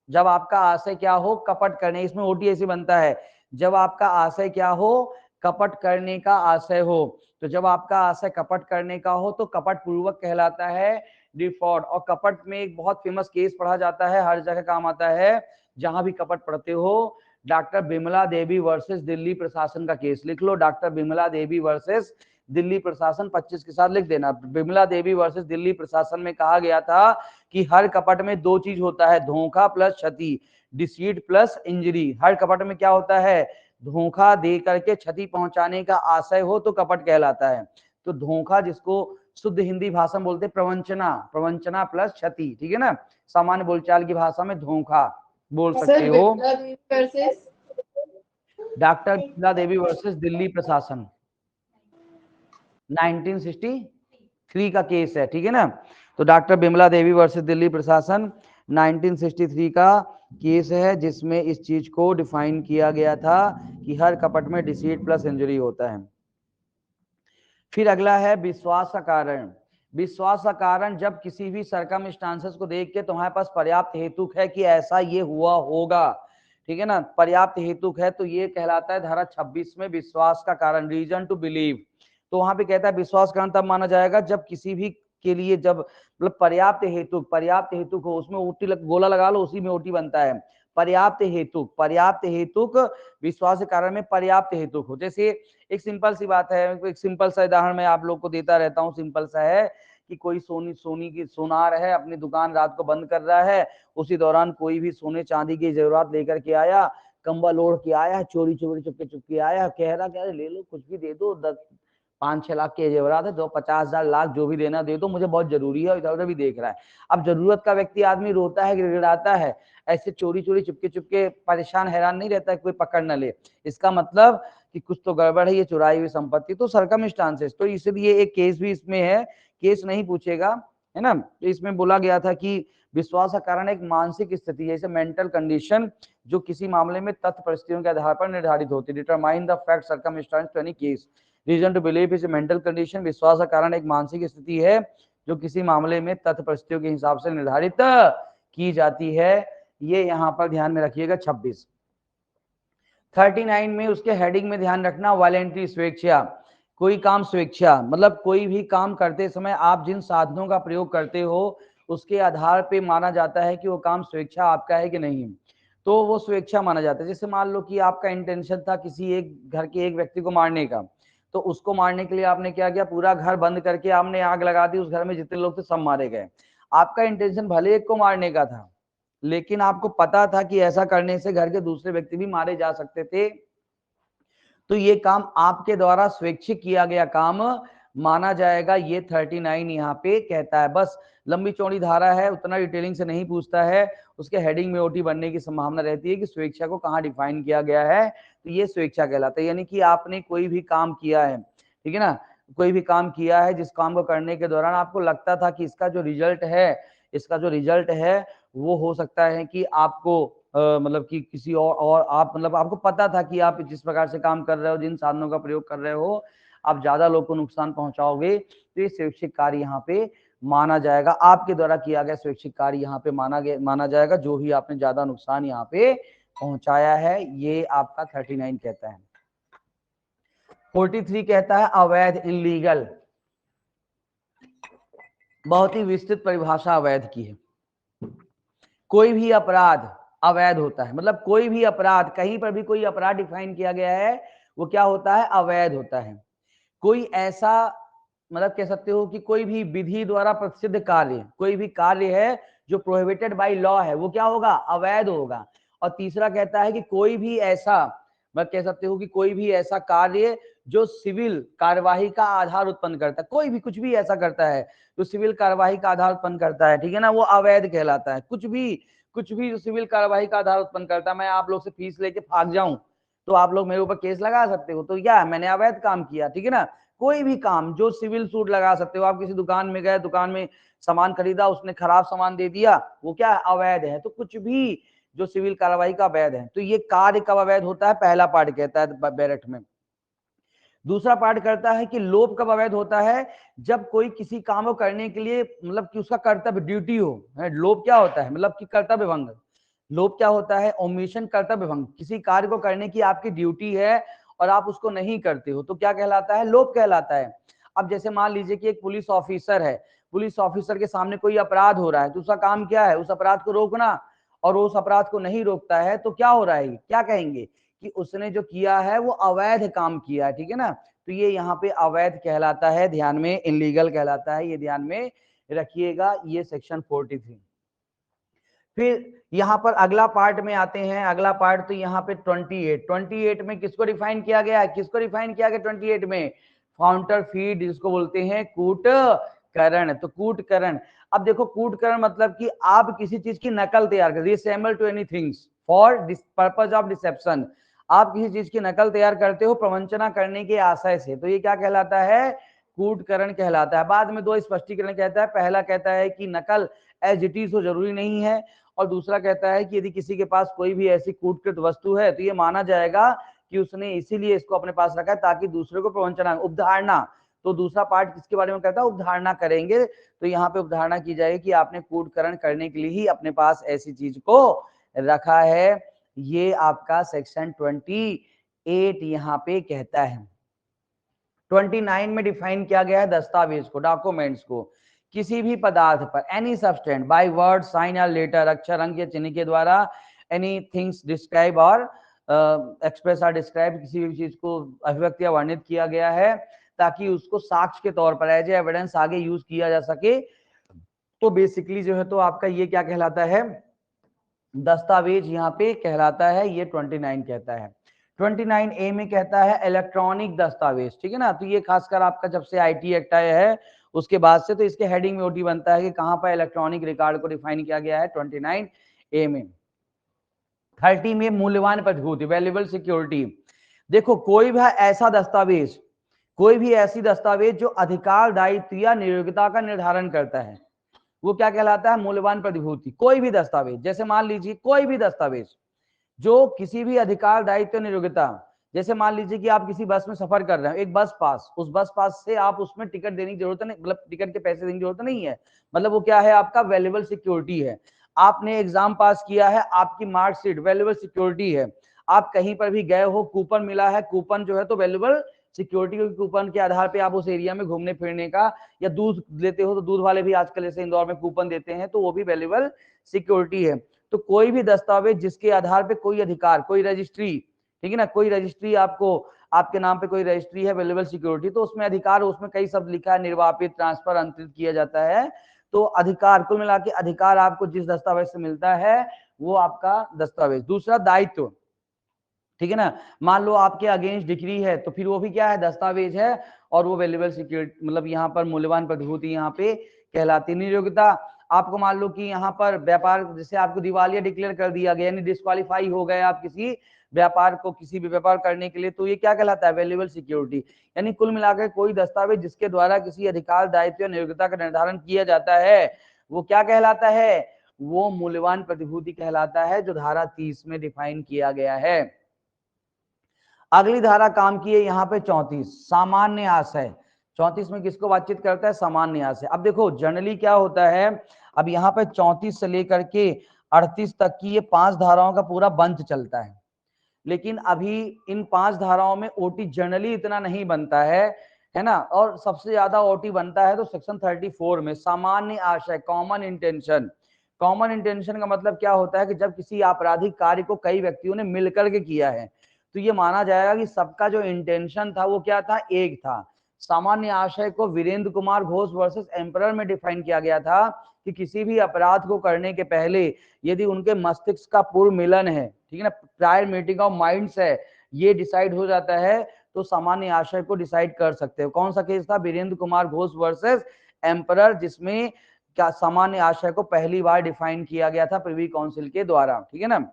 जब आपका आशय क्या हो? कपट करने, इसमें ओटी ऐसे बनता है, जब आपका आशय क्या हो? कपट करने का आशय हो। तो जब आपका आशय कपट करने का हो तो कपट पूर्वक कहलाता है डिफॉल्ट। और कपट में एक बहुत फेमस केस पढ़ा जाता है, हर जगह काम आता है, जहां भी कपट पढ़ते हो, डॉक्टर बिमला देवी वर्सेस दिल्ली प्रशासन का केस लिख लो। डॉक्टर बिमला देवी वर्सेस दिल्ली प्रशासन 25 के साथ लिख देना। बिमला देवी वर्सेस दिल्ली प्रशासन में कहा गया था कि हर कपट में 2 चीज होता है, धोखा प्लस क्षति, डिसीट प्लस इंजरी। हर कपट में क्या होता है? धोखा दे करके क्षति पहुंचाने का आशय हो तो कपट कहलाता है। तो धोखा, जिसको शुद्ध हिंदी भाषा में बोलते हैं प्रवंचना प्लस क्षति, ठीक है ना। सामान्य बोलचाल की भाषा में धोखा बोल सकते हो। डॉक्टर बिमला देवी वर्सेस दिल्ली प्रशासन 1963 का केस है, ठीक है ना। तो डॉक्टर बिमला देवी वर्सेस दिल्ली प्रशासन 1963 का केस है, जिसमें इस चीज को डिफाइन किया गया था कि हर कपट में डिसीट प्लस इंजरी होता है। फिर अगला है विश्वास का कारण। विश्वास का कारण, जब किसी भी सर्कमस्टांसेस को देख के तुम्हारे पास पर्याप्त हेतु है कि ऐसा ये हुआ होगा, ठीक है ना, पर्याप्त हेतु है, तो ये कहलाता है धारा 26 में विश्वास का कारण, रीजन टू बिलीव। तो वहां पे कहता है विश्वास कारण तब माना जाएगा जब किसी भी के लिए, जब मतलब पर्याप्त हेतु को, उसमें ओटी गोला लगा लो, उसी में ओटी बनता है। पर्याप्त हेतु विश्वास के कारण में पर्याप्त हेतु हो। जैसे एक सिंपल सी बात है, एक सिंपल सा उदाहरण मैं आप लोग को देता रहता हूँ, सिंपल सा है कि कोई सोनार है, अपनी दुकान रात को बंद कर रहा है, उसी दौरान कोई भी सोने चांदी की जरूरत लेकर के आया, कंबल ओढ़ के आया, चोरी चुपके आया, कह रहा ले लो कुछ भी दे दो, 5-6 लाख के जेवरात है, 50,000 लाख जो भी देना दे दो, मुझे बहुत जरूरी है, इधर उधर भी देख रहा है। अब जरूरत का व्यक्ति आदमी रोता है, गिड़गिड़ाता है, ऐसे चोरी चुपके परेशान हैरान नहीं रहता है कोई पकड़ न ले। इसका मतलब कि कुछ तो गड़बड़ है, ये चुराई हुई संपत्ति। तो सर्कमस्टांसेस, तो इसलिए एक केस भी इसमें है, केस नहीं पूछेगा, है ना। तो इसमें बोला गया था कि विश्वास का कारण एक मानसिक स्थिति, जैसे मेंटल कंडीशन, जो किसी मामले में तथ्य परिस्थितियों के आधार पर निर्धारित होती है। Determine the fact circumstance to any case, reason to believe is mental condition. विश्वास का कारण एक मानसिक स्थिति है जो किसी मामले में तथ्य परिस्थितियों के हिसाब से निर्धारित की जाती है। ये यहां पर ध्यान में रखिएगा। 39 में उसके हेडिंग में ध्यान रखना, वॉलेंटरी स्वेच्छा। कोई काम स्वेच्छा, मतलब कोई भी काम करते समय आप जिन साधनों का प्रयोग करते हो उसके आधार पे माना जाता है कि वो काम स्वेच्छा आपका है कि नहीं, तो वो स्वेच्छा माना जाता है। जैसे मान लो कि आपका इंटेंशन था किसी एक घर के एक व्यक्ति को मारने का, तो उसको मारने के लिए आपने क्या किया? पूरा घर बंद करके आपने आग लगा दी, उस घर में जितने लोग थे सब मारे गए। आपका इंटेंशन भले एक को मारने का था, लेकिन आपको पता था कि ऐसा करने से घर के दूसरे व्यक्ति भी मारे जा सकते थे, तो ये काम आपके द्वारा स्वैच्छिक किया गया काम माना जाएगा, ये 39 यहाँ पे कहता है। बस लंबी चौड़ी धारा है, उतना डिटेलिंग से नहीं पूछता है, उसके हेडिंग में ओटी बनने की संभावना रहती है कि स्वेच्छा को कहाँ डिफाइन किया गया है, तो ये स्वेच्छा कहलाता है। यानी कि आपने कोई भी काम किया है, ठीक है ना, कोई भी काम किया है, जिस काम को करने के दौरान आपको लगता था कि इसका जो रिजल्ट है वो हो सकता है कि आपको मतलब कि किसी और आप मतलब आपको पता था कि आप जिस प्रकार से काम कर रहे हो, जिन साधनों का प्रयोग कर रहे हो, आप ज्यादा लोग को नुकसान पहुंचाओगे, तो ये स्वैच्छिक कार्य यहाँ पे माना जाएगा। आपके द्वारा किया गया स्वैच्छिक कार्य यहाँ पे माना जाएगा, जो भी आपने ज्यादा नुकसान यहाँ पे पहुंचाया है, ये आपका 39 कहता है। 43 कहता है अवैध, इनलीगल। बहुत ही विस्तृत परिभाषा अवैध की है। कोई भी अपराध अवैध होता है, मतलब कोई भी अपराध, कहीं पर भी कोई अपराध डिफाइन किया गया है, वो क्या होता है, अवैध होता है। कोई ऐसा मतलब कह सकते हो कि कोई भी विधि द्वारा प्रसिद्ध कार्य, कोई भी कार्य है जो प्रोहिबिटेड बाय लॉ है, वो क्या होगा, अवैध होगा। और तीसरा कहता है कि कोई भी ऐसा मतलब कह सकते हो कि कोई भी ऐसा कार्य जो सिविल कार्यवाही का आधार उत्पन्न करता है, कोई भी कुछ भी ऐसा करता है जो सिविल कार्यवाही का आधार उत्पन्न करता है, ठीक है ना, वो अवैध कहलाता है। कुछ भी जो सिविल कार्यवाही का आधार उत्पन्न करता है, मैं आप लोग से फीस लेके भाग जाऊं तो आप लोग मेरे ऊपर केस लगा सकते हो, तो क्या मैंने अवैध काम किया, ठीक है ना। कोई भी काम जो सिविल सूट लगा सकते हो, आप किसी दुकान में गए, दुकान में सामान खरीदा, उसने खराब सामान दे दिया, वो क्या है, अवैध है। तो कुछ भी जो सिविल कार्रवाई का अवैध है, तो ये कार्य कब अवैध होता है, पहला पार्ट कहता है बैरट में। दूसरा पार्ट करता है कि लोभ कब अवैध होता है, जब कोई किसी काम को करने के लिए मतलब कि उसका कर्तव्य ड्यूटी हो, लोभ क्या होता है, मतलब कि कर्तव्य भंग। लोभ क्या होता है, ओमिशन, कर्तव्य भंग। किसी कार्य को करने की आपकी ड्यूटी है और आप उसको नहीं करते हो, तो क्या कहलाता है, लोभ कहलाता है। अब जैसे मान लीजिए कि एक पुलिस ऑफिसर है, पुलिस ऑफिसर के सामने कोई अपराध हो रहा है, तो उसका काम क्या है, उस अपराध को रोकना, और उस अपराध को नहीं रोकता है तो क्या हो रहा है, क्या कहेंगे कि उसने जो किया है वो अवैध काम किया है, ठीक है ना। तो ये यहाँ पे अवैध कहलाता है, ध्यान में, इनलीगल कहलाता है, ये ध्यान में रखिएगा, ये सेक्शन 43। फिर यहाँ पर अगला पार्ट में आते हैं, अगला पार्ट तो यहाँ पे 28 में किसको डिफाइन किया गया है, 28 में काउंटरफीट, जिसको बोलते हैं कूटकरण। तो कूटकरण, अब देखो कूटकरण मतलब कि आप किसी चीज की नकल तैयार कर, resemble to any things for purpose of deception, आप किसी चीज की नकल तैयार करते हो प्रवंचना करने के आशय से, तो ये क्या कहलाता है, कूटकरण कहलाता है। बाद में दो स्पष्टीकरण कहता है, पहला कहता है कि नकल एज इट इज हो जरूरी नहीं है, और दूसरा कहता है कि यदि किसी के पास कोई भी ऐसी कूटकृत वस्तु है तो ये माना जाएगा कि उसने इसीलिए इसको अपने पास रखा है ताकि दूसरे को प्रवंचना, उपधारणा। तो दूसरा पार्ट किसके बारे में कहता है, उपधारणा करेंगे, तो यहाँ पे उपधारणा की जाएगी कि आपने कूटकरण करने के लिए ही अपने पास ऐसी चीज को रखा है। ये आपका सेक्शन 28 यहाँ पे कहता है। 29 में डिफाइन किया गया है दस्तावेज को, डॉक्यूमेंट्स को, किसी भी पदार्थ पर any substance by word, sign या लेटर, अक्षर, अंक या चिन्ह के द्वारा, एनी थिंग्स डिस्क्राइब और एक्सप्रेस और डिस्क्राइब, किसी भी चीज को अभिव्यक्त या वर्णित किया गया है ताकि उसको साक्ष्य के तौर पर एज एविडेंस आगे यूज किया जा सके। तो बेसिकली जो है तो आपका ये क्या कहलाता है, दस्तावेज यहाँ पे कहलाता है, ये 29 कहता है। 29A में कहता है इलेक्ट्रॉनिक दस्तावेज, ठीक है ना। तो ये खासकर आपका जब से IT एक्ट आया है उसके बाद से, तो इसके हेडिंग में ओटी बनता है कि कहां पर इलेक्ट्रॉनिक रिकॉर्ड को डिफाइन किया गया है 29A में। 30 में मूल्यवान प्रतिभूति, वैल्यूएबल सिक्योरिटी। देखो कोई भी ऐसा दस्तावेज, कोई भी ऐसी दस्तावेज जो अधिकार, दायित्व या नियोक्ता का निर्धारण करता है, वो क्या कहलाता है, मूल्यवान प्रतिभूति। कोई भी दस्तावेज, जैसे मान लीजिए कोई भी दस्तावेज जो किसी भी अधिकार, दायित्व, नियोक्ता, जैसे मान लीजिए कि आप किसी बस में सफर कर रहे हैं, एक बस पास, उस बस पास से आप उसमें टिकट देने की जरूरत नहीं, मतलब टिकट के पैसे देने की जरूरत नहीं है, मतलब वो क्या है, आपका वैल्यूएबल सिक्योरिटी है। आपने एग्जाम पास किया है, आपकी मार्कशीट वैल्यूएबल सिक्योरिटी है। आप कहीं पर भी गए हो, कूपन मिला है, कूपन जो है तो वैल्यूएबल सिक्योरिटी, क्योंकि कूपन के आधार पे आप उस एरिया में घूमने फिरने का, या दूध लेते हो तो दूध वाले भी आजकल जैसे इंदौर में कूपन देते हैं, तो वो भी वैल्यूएबल सिक्योरिटी है। तो कोई भी दस्तावेज जिसके आधार पे कोई अधिकार, कोई रजिस्ट्री, ठीक है ना, कोई रजिस्ट्री आपको, आपके नाम पे कोई रजिस्ट्री है, वैल्यूएबल सिक्योरिटी, तो उसमें अधिकार, उसमें कई शब्द लिखा है, निर्वापित, ट्रांसफर, अंतरित किया जाता है। तो अधिकार, कुल मिला के अधिकार आपको जिस दस्तावेज से मिलता है वो आपका दस्तावेज। दूसरा दायित्व, ठीक है ना। मान लो आपके अगेंस्ट डिक्री है तो फिर वो भी क्या है, दस्तावेज है, और वो वैल्यूएबल सिक्योरिटी मतलब यहाँ पर मूल्यवान प्रतिभूति यहाँ पे कहलाती है। नियोक्ता आपको मान लो कि यहाँ पर व्यापार जैसे आपको दिवालिया डिक्लेयर कर दिया गया, यानी डिस्क्वालीफाई हो गए आप किसी व्यापार को, किसी भी व्यापार करने के लिए, तो ये क्या कहलाता है, वैल्यूएबल सिक्योरिटी। यानी कुल मिलाकर कोई दस्तावेज जिसके द्वारा किसी अधिकार, दायित्व या नियोक्ता का निर्धारण किया जाता है वो क्या कहलाता है, वो मूल्यवान प्रतिभूति कहलाता है, जो धारा 30 में डिफाइन किया गया है। अगली धारा काम की है यहाँ पे 34, सामान्य आशय। 34 में किसको बातचीत करता है, सामान्य आशय। अब देखो जनरली क्या होता है, अब यहाँ पे 34 से लेकर के 38 तक की ये 5 धाराओं का पूरा बंच चलता है, लेकिन अभी इन 5 धाराओं में ओटी जनरली इतना नहीं बनता है ना, और सबसे ज्यादा ओटी बनता है तो सेक्शन 34 में सामान्य आशय, कॉमन इंटेंशन। कॉमन इंटेंशन का मतलब क्या होता है कि जब किसी आपराधिक कार्य को कई व्यक्तियों ने मिलकर के किया है तो ये माना जाएगा कि सबका जो इंटेंशन था वो क्या था, एक था। सामान्य आशय को वीरेंद्र कुमार घोष वर्सेस एम्परर में डिफाइन किया गया था कि किसी भी अपराध को करने के पहले यदि उनके मस्तिष्क का पूर्व मिलन है, ठीक है ना, प्रायर मीटिंग ऑफ माइंड्स है, ये डिसाइड हो जाता है तो सामान्य आशय को डिसाइड कर सकते हो। कौन सा केस था, वीरेंद्र कुमार घोष वर्सेस एम्परर, जिसमें क्या सामान्य आशय को पहली बार डिफाइन किया गया था प्रिवी काउंसिल के द्वारा, ठीक है ना।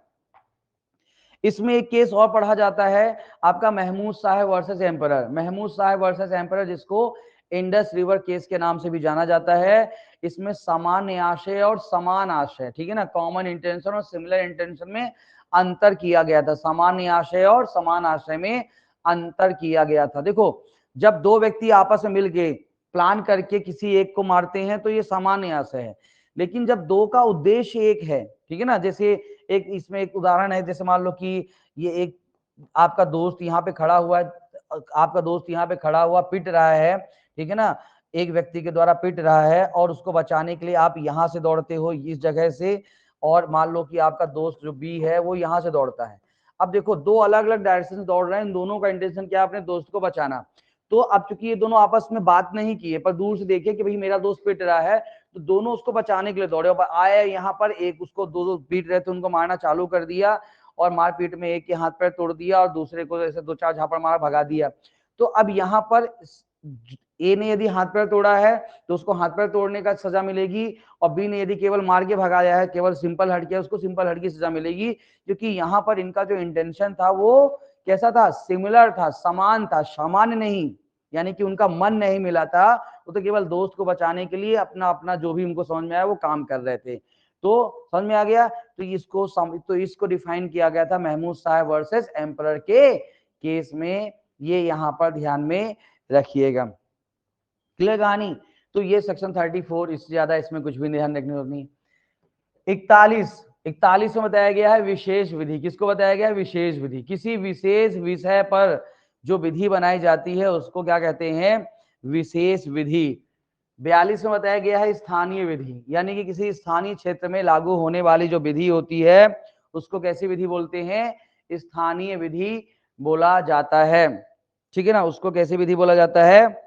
इसमें एक केस और पढ़ा जाता है आपका महमूद साहब वर्सेस एम्परर। महमूद साहब वर्सेस एम्परर, जिसको इंडस रिवर केस के नाम से भी जाना जाता है। इसमें सामान्य आशय और समान आशय, ठीक है ना, कॉमन इंटेंशन और सिमिलर इंटेंशन में अंतर किया गया था। सामान्य आशय और समान आशय में अंतर किया गया था। देखो जब दो व्यक्ति आपस में मिल के प्लान करके किसी एक को मारते हैं तो ये सामान्य आशय है, लेकिन जब दो का उद्देश्य एक है, ठीक है ना, जैसे एक इसमें एक उदाहरण है, जैसे मान लो कि ये एक आपका दोस्त यहाँ पे खड़ा हुआ है, आपका दोस्त यहाँ पे खड़ा हुआ पिट रहा है, ठीक है ना, एक व्यक्ति के द्वारा पिट रहा है और उसको बचाने के लिए आप यहाँ से दौड़ते हो इस जगह से, और मान लो कि आपका दोस्त जो बी है वो यहाँ से दौड़ता है। अब देखो दो अलग अलग डायरेक्शन से दौड़ रहे हैं, इन दोनों का इंटेंशन क्या है, अपने दोस्त को बचाना। तो अब चूंकि ये दोनों आपस में बात नहीं किए पर दूर से देखे कि भाई मेरा दोस्त पिट रहा है, तो दोनों उसको बचाने के लिए दौड़े, आए यहाँ पर, एक उसको दो पीट रहे थे उनको मारना चालू कर दिया, और मारपीट में एक के हाथ पैर तोड़ दिया और दूसरे को ऐसे 2-4 झापड़ मारा भगा दिया। तो अब यहाँ पर ए ने यदि हाथ पैर तोड़ा है तो उसको हाथ पैर तोड़ने का सजा मिलेगी, और बी ने यदि केवल मार के भगाया है, केवल सिंपल हट किया, उसको सिंपल हट की सजा मिलेगी, क्योंकि यहाँ पर इनका जो इंटेंशन था वो कैसा था, सिमिलर था, समान था, सामान्य नहीं, यानी कि उनका मन नहीं मिला था, वो तो केवल दोस्त को बचाने के लिए अपना अपना जो भी उनको समझ में आया वो काम कर रहे थे। तो समझ में आ गया, तो इसको डिफाइन किया गया था महमूद साहब वर्सेस एम्परर के केस में, ये यहाँ पर ध्यान में रखिएगा। क्लियर कहानी। तो ये सेक्शन 34, इससे ज्यादा इसमें कुछ भी ध्यान रखने होती नहीं। 41 में बताया गया है विशेष विधि। किसको बताया गया है, विशेष विधि। किसी विशेष विषय पर जो विधि बनाई जाती है उसको क्या कहते हैं, विशेष विधि। 42 में बताया गया है स्थानीय विधि, यानी कि किसी स्थानीय क्षेत्र में लागू होने वाली जो विधि होती है उसको कैसी विधि बोलते हैं, स्थानीय विधि बोला जाता है, ठीक है ना, उसको कैसी विधि बोला जाता है,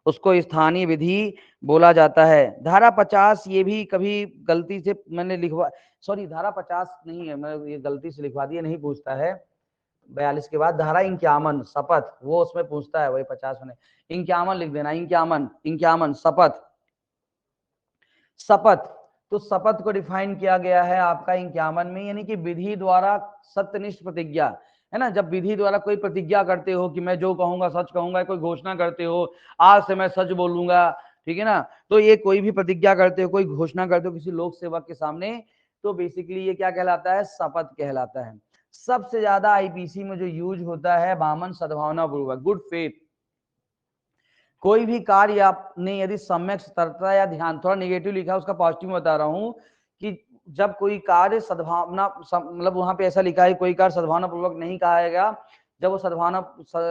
उसको स्थानीय विधि बोला जाता है। धारा 50 ये भी कभी गलती से मैंने लिखवा, सॉरी धारा 50 नहीं है, मैं ये गलती से लिखवा दिया, नहीं पूछता है 42 के बाद धारा 51 शपथ, वो उसमें पूछता है, वही 50 में 51 लिख देना, 51 शपथ। शपथ, तो शपथ को डिफाइन किया गया है आपका 51 में, यानी कि विधि द्वारा सत्यनिष्ठ प्रतिज्ञा, है ना, जब विधि द्वारा कोई प्रतिज्ञा करते हो कि मैं जो कहूंगा सच कहूंगा, कोई घोषणा करते हो आज से मैं सच बोलूंगा, ठीक है ना, तो ये कोई भी प्रतिज्ञा करते हो, कोई घोषणा करते हो किसी लोक सेवक के सामने, तो बेसिकली ये क्या कहलाता है, शपथ कहलाता है। सबसे ज्यादा आईपीसी में जो यूज होता है बामन सद्भावना पूर्वक, गुड फेथ। कोई भी कार्य आपने यदि सम्यक सतर्कता या ध्यान, थोड़ा नेगेटिव लिखा उसका पॉजिटिव में बता रहा हूं कि जब कोई कार्य सद्भावना, मतलब वहां पे ऐसा लिखा है कोई कार्य सद्भावना पूर्वक नहीं कहा जाएगा जब वो सद्भावना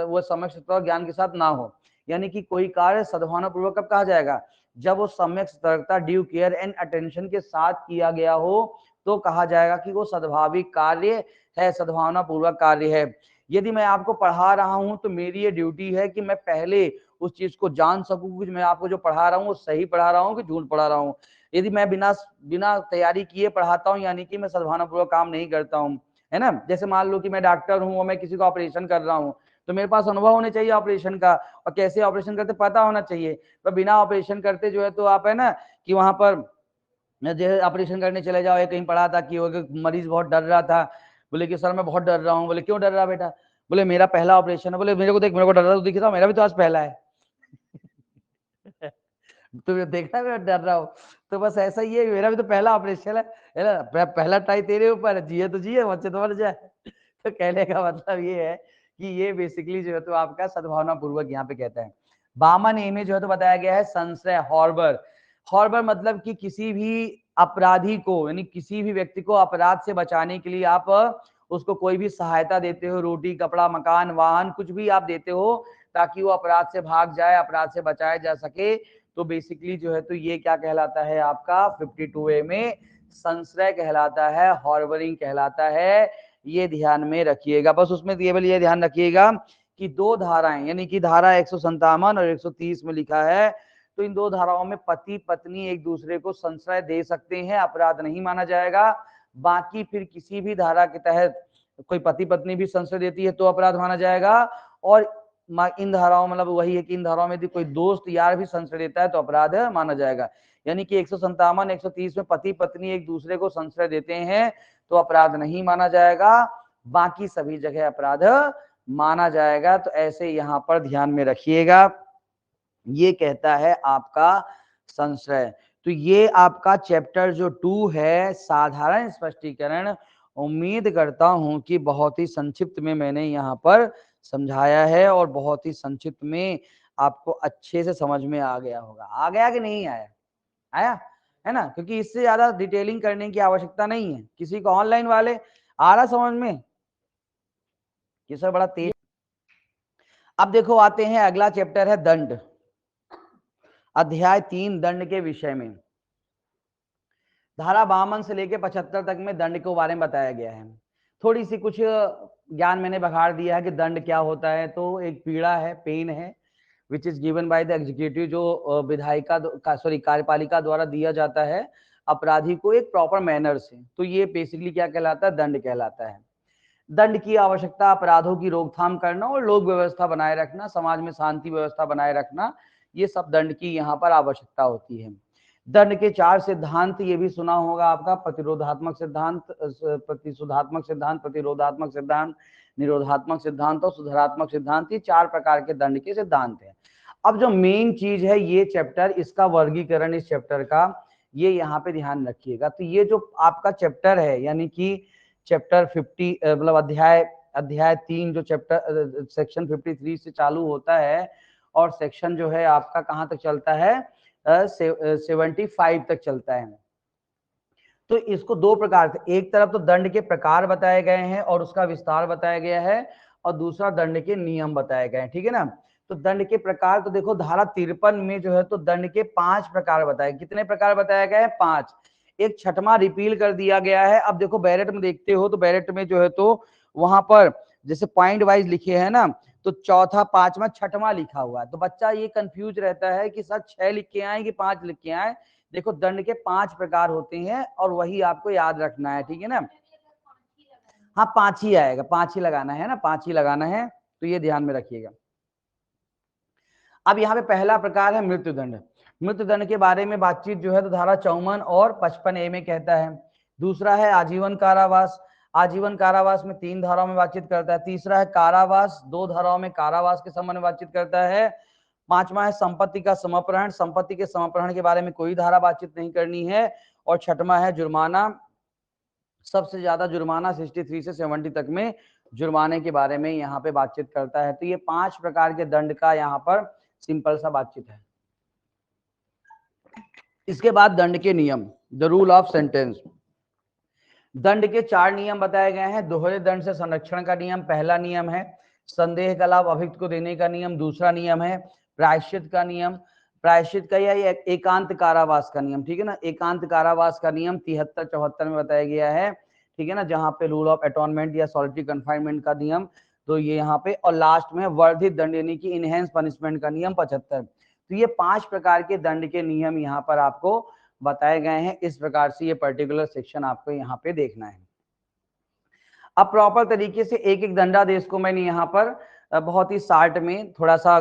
वो सम्यक सतर्कता और ज्ञान के साथ ना हो, यानी कि कोई कार्य सद्भावना पूर्वक कब कहा जाएगा, जब वो सम्यक सतर्कता, ड्यू केयर एंड अटेंशन के साथ किया गया हो तो कहा जाएगा कि वो सद्भाविक कार्य है, सद्भावना पूर्वक कार्य है। यदि मैं आपको पढ़ा रहा हूं तो मेरी ये ड्यूटी है कि मैं पहले उस चीज को जान सकूं कि मैं आपको जो पढ़ा रहा हूँ वो सही पढ़ा रहा हूँ कि झूठ पढ़ा रहा हूँ। यदि मैं बिना तैयारी किए पढ़ाता हूँ यानी कि मैं सद्भावना पूर्वक काम नहीं करता हूँ, है ना। जैसे मान लो कि मैं डॉक्टर हूँ और मैं किसी का ऑपरेशन कर रहा हूँ, तो मेरे पास अनुभव होने चाहिए ऑपरेशन का, और कैसे ऑपरेशन करते पता होना चाहिए। तो बिना ऑपरेशन करते जो है तो आप है ना कि वहां पर जो ऑपरेशन करने चले जाओ, या कहीं पढ़ा था कि वो मरीज बहुत डर रहा था, बोले कि सर मैं बहुत डर रहा हूँ। बोले क्यों डर रहा बेटा? बोले मेरा पहला ऑपरेशन है। बोले मेरे को देख, मेरे को डर रहा, तो दिख रहा, मेरा भी तो आज पहला है। तो देखना मैं डर रहा हूँ, तो बस ऐसा ही है, मेरा भी तो पहला ऑपरेशन है ना, पहला ट्राई तेरे ऊपर है, जिए तो जिए, बच्चे तो मर जाए। तो कहने का मतलब ये है कि ये बेसिकली जो है तो आपका सद्भावना पूर्वक यहाँ पे कहता है। वामन ए में जो है तो बताया गया है संशय, हॉर्बर। हॉर्बर मतलब कि किसी भी अपराधी को, यानी किसी भी व्यक्ति को अपराध से बचाने के लिए आप उसको कोई भी सहायता देते हो, रोटी, कपड़ा, मकान, वाहन, कुछ भी आप देते हो ताकि वो अपराध से भाग जाए, अपराध से बचाया जा सके। तो बेसिकली जो है तो ये क्या कहलाता है आपका 52A में संश्रय कहलाता है, हॉर्बरिंग कहलाता है। ये ध्यान में रखिएगा। बस उसमें केवल ये ध्यान रखिएगा कि दो धाराएं, यानी कि धारा 157 और 130 में लिखा है, तो इन दो धाराओं में पति पत्नी एक दूसरे को संश्रय दे सकते हैं, अपराध नहीं माना जाएगा। बाकी फिर किसी भी धारा के तहत कोई पति पत्नी भी संश्रय देती है तो अपराध माना जाएगा। और इन धाराओं मतलब वही है कि इन धाराओं में यदि कोई दोस्त यार भी संश्रय देता है तो अपराध माना जाएगा। यानी कि 157 130 में पति पत्नी एक दूसरे को संश्रय देते हैं तो अपराध नहीं माना जाएगा, बाकी सभी जगह अपराध माना जाएगा। तो ऐसे यहाँ पर ध्यान में रखिएगा, ये कहता है आपका संश्रय। तो ये आपका चैप्टर जो 2 है साधारण स्पष्टीकरण, उम्मीद करता हूं कि बहुत ही संक्षिप्त में मैंने यहाँ पर समझाया है और बहुत ही संक्षिप्त में आपको अच्छे से समझ में आ गया होगा। आ गया कि नहीं आया? आया है ना, क्योंकि इससे ज्यादा डिटेलिंग करने की आवश्यकता नहीं है। किसी को ऑनलाइन वाले आ रहा समझ में कि सर बड़ा तेज। अब देखो आते हैं, अगला चैप्टर है दंड, अध्याय 3 दंड के विषय में। धारा 52 से लेकर 75 तक में दंड के बारे में बताया गया है। थोड़ी सी कुछ ज्ञान मैंने बघाड़ दिया है कि दंड क्या होता है। तो एक पीड़ा है, पेन है, which is given by the executive, जो विधायिका कार्यपालिका द्वारा दिया जाता है अपराधी को एक प्रॉपर मैनर से। तो ये बेसिकली क्या कहलाता है? दंड कहलाता है। दंड की आवश्यकता अपराधों की रोकथाम करना और लोक व्यवस्था बनाए रखना, समाज में शांति व्यवस्था बनाए रखना, ये सब दंड की यहाँ पर आवश्यकता होती है। दंड के 4 सिद्धांत, ये भी सुना होगा आपका, प्रतिरोधात्मक सिद्धांत, प्रतिशोधात्मक सिद्धांत, प्रतिरोधात्मक सिद्धांत, निरोधात्मक सिद्धांत और सुधारात्मक सिद्धांत, ये 4 प्रकार के दंड के सिद्धांत हैं। अब जो मेन चीज है ये चैप्टर, इसका वर्गीकरण इस चैप्टर का, ये यहाँ पे ध्यान रखिएगा। तो ये जो आपका चैप्टर है, यानी कि चैप्टर 50 मतलब अध्याय 3 जो चैप्टर सेक्शन 53 से चालू होता है और सेक्शन जो है आपका कहाँ तक चलता है? 75 तक चलता है। तो इसको दो प्रकार से, एक तरफ तो दंड के प्रकार बताए गए हैं और उसका विस्तार बताया गया है, और दूसरा दंड के नियम बताए गए हैं, ठीक है ना। तो दंड के प्रकार तो देखो धारा 53 में जो है तो दंड के 5 प्रकार बताए। कितने प्रकार बताया गया है? 5। एक छठवां रिपील कर दिया गया है। अब देखो बैरेट में देखते हो तो बैरेट में जो है तो वहां पर जैसे पॉइंट वाइज लिखे हैं ना, तो चौथा, पांचवा, छठवां लिखा हुआ है। तो बच्चा ये कंफ्यूज रहता है कि सर 6 लिख के आए कि 5 लिख के आए। देखो दंड के 5 प्रकार होते हैं और वही आपको याद रखना है, ठीक है ना। हाँ 5 ही आएगा, 5 ही लगाना है ना, 5 ही लगाना है, तो ये ध्यान में रखिएगा। अब यहाँ पे पहला प्रकार है मृत्यु दंड। मृत्यु दंड के बारे में बातचीत जो है तो धारा 54 और 55A में कहता है। दूसरा है आजीवन कारावास। आजीवन कारावास में 3 धाराओं में बातचीत करता है। तीसरा है कारावास, 2 धाराओं में कारावास के संबंध में बातचीत करता है। पांचवा है संपत्ति का समर्पण। संपत्ति के समर्पण के बारे में कोई धारा बातचीत नहीं करनी है। और छठवां है जुर्माना। सबसे ज्यादा जुर्माना 63 से 70 तक में जुर्माने के बारे में यहाँ पे बातचीत करता है। तो ये 5 प्रकार के दंड का यहाँ पर सिंपल सा बातचीत है। इसके बाद दंड के नियम, द रूल ऑफ सेंटेंस। दंड के 4 नियम बताए गए हैं। दोहरे दंड से संरक्षण का नियम पहला नियम है। संदेह का लाभ अभियुक्त को देने का नियम दूसरा नियम है। प्रायश्चित का नियम, प्रायश्चित का या एकांत कारावास का नियम, ठीक है ना। एकांत कारावास का नियम 73-74 में बताया गया है, ठीक है ना, जहां पे रूल ऑफ अटॉर्नमेंट या सॉलिटरी कन्फाइनमेंट का नियम, तो ये यहाँ पे, और लास्ट में वर्धित दंड यानी कि इनहेंस पनिशमेंट का नियम 75। तो ये 5 प्रकार के दंड के नियम यहाँ पर आपको बताए गए हैं। इस प्रकार से ये पर्टिकुलर सेक्शन आपको यहाँ पे देखना है। अब प्रॉपर तरीके से एक एक दंडादेश को मैंने यहाँ पर बहुत ही शार्ट में थोड़ा सा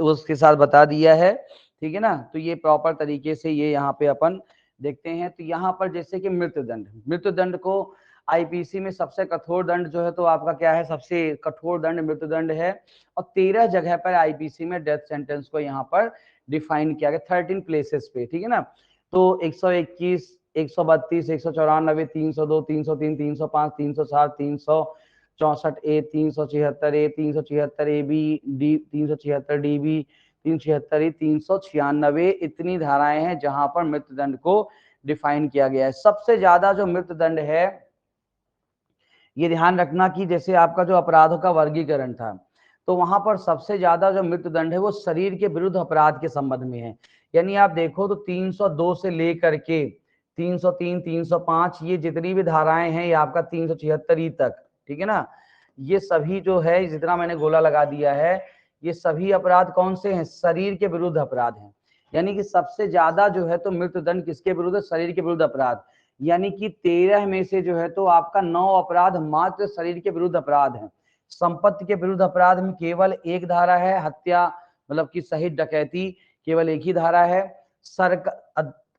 उसके साथ बता दिया है, ठीक है ना। तो ये प्रॉपर तरीके से ये यहाँ पे अपन देखते हैं। तो यहाँ पर जैसे कि मृत्युदंड को आईपीसी में सबसे कठोर दंड जो है तो आपका क्या है, सबसे कठोर दंड मृत्युदंड है। और 13 जगह पर आईपीसी में डेथ सेंटेंस को यहाँ पर डिफाइन किया गया, 13 प्लेसेस पे, ठीक है ना। तो 121, 132, 194, 302, 303, 305, 307, 364 A, 376 A, 376 A B D, 376 D B, 376 396, इतनी धाराएं हैं जहां पर मृत्युदंड को डिफाइन किया गया है। सबसे ज्यादा जो मृत्युदंड है, ये ध्यान रखना कि जैसे आपका जो अपराधों का वर्गीकरण था, तो वहां पर सबसे ज्यादा जो मृत्युदंड है वो शरीर के विरुद्ध अपराध के संबंध में है। यानी आप देखो तो 302 से लेकर के 303, 305, ये जितनी भी धाराएं हैं ये आपका 376 तक, ठीक है ना। ये सभी जो है, जितना मैंने गोला लगा दिया है, ये सभी अपराध कौन से हैं, शरीर के विरुद्ध अपराध हैं। यानी कि सबसे ज्यादा जो है तो मृत्युदंड किसके विरुद्ध, शरीर के विरुद्ध अपराध। यानी कि 13 में से जो है तो आपका 9 अपराध मात्र शरीर के विरुद्ध अपराध हैं। संपत्ति के विरुद्ध अपराध में केवल एक धारा है, हत्या मतलब कि सहित डकैती, केवल एक ही धारा है।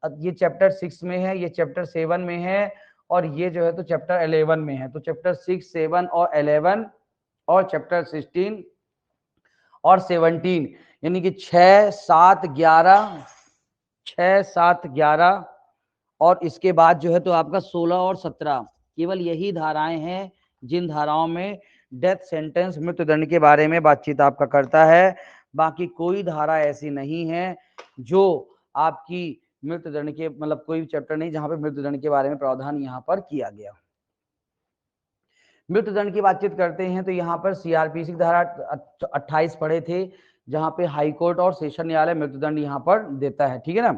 ये चैप्टर 6 में है, ये चैप्टर 7 में है, और ये जो है तो चैप्टर 11 में है। तो चैप्टर 6, 7 और 11 और चैप्टर 16 और 17, यानी कि 6, 7, 11, 6, 7, 11 और इसके बाद जो है तो आपका 16 और 17, केवल यही धाराएं हैं जिन धाराओं में डेथ सेंटेंस मृत्युदंड के बारे में बातचीत आपका करता है। बाकी कोई धारा ऐसी नहीं है जो आपकी मृत्युदंड के मतलब कोई चैप्टर नहीं जहां पे मृत्युदंड के बारे में प्रावधान यहाँ पर किया गया। मृत्युदंड की बातचीत करते हैं तो यहाँ पर सीआरपीसी धारा 28 पढ़े थे, जहां पे हाई कोर्ट और सेशन न्यायालय मृत्युदंड यहाँ पर देता है, ठीक है ना।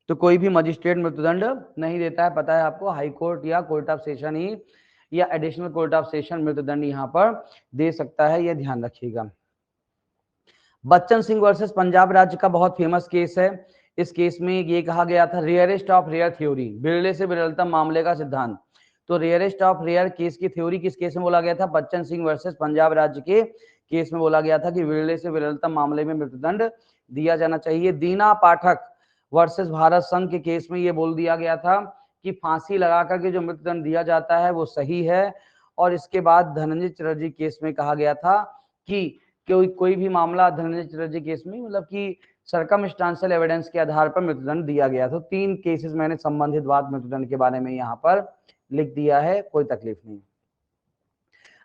तो कोई भी मजिस्ट्रेट मृत्युदंड नहीं देता है, पता है आपको, हाई कोर्ट या कोर्ट ऑफ सेशन ही या एडिशनल कोर्ट ऑफ सेशन मृत्युदंड यहाँ पर दे सकता है, यह ध्यान रखिएगा। बच्चन सिंह वर्सेस पंजाब राज्य का बहुत फेमस केस है। इस केस में ये कहा गया था रेयरेस्ट ऑफ रेयर थ्योरी, विरले से विरलतम मामले का सिद्धांत। तो रेयरेस्ट ऑफ रेयर केस की थ्योरी किस केस में बोला गया था, बच्चन सिंह वर्सेस पंजाब राज्य के केस में बोला गया था कि विरले से विरलतम मामले में मृत्युदंड दिया जाना चाहिए। दीना पाठक वर्सेस भारत संघ के केस में ये बोल दिया गया था कि फांसी लगा करके जो मृत्युदंड दिया जाता है वो सही है। और इसके बाद धनंजय चटर्जी केस में कहा गया था कि कोई भी मामला धनंजय चटर्जी केस में मतलब कि सर्कमस्टांशियल एविडेंस के आधार पर मृत्युदंड दिया गया। तो 3 केसेस मैंने संबंधित बात मृत्युदंड के बारे में यहाँ पर लिख दिया है, कोई तकलीफ नहीं।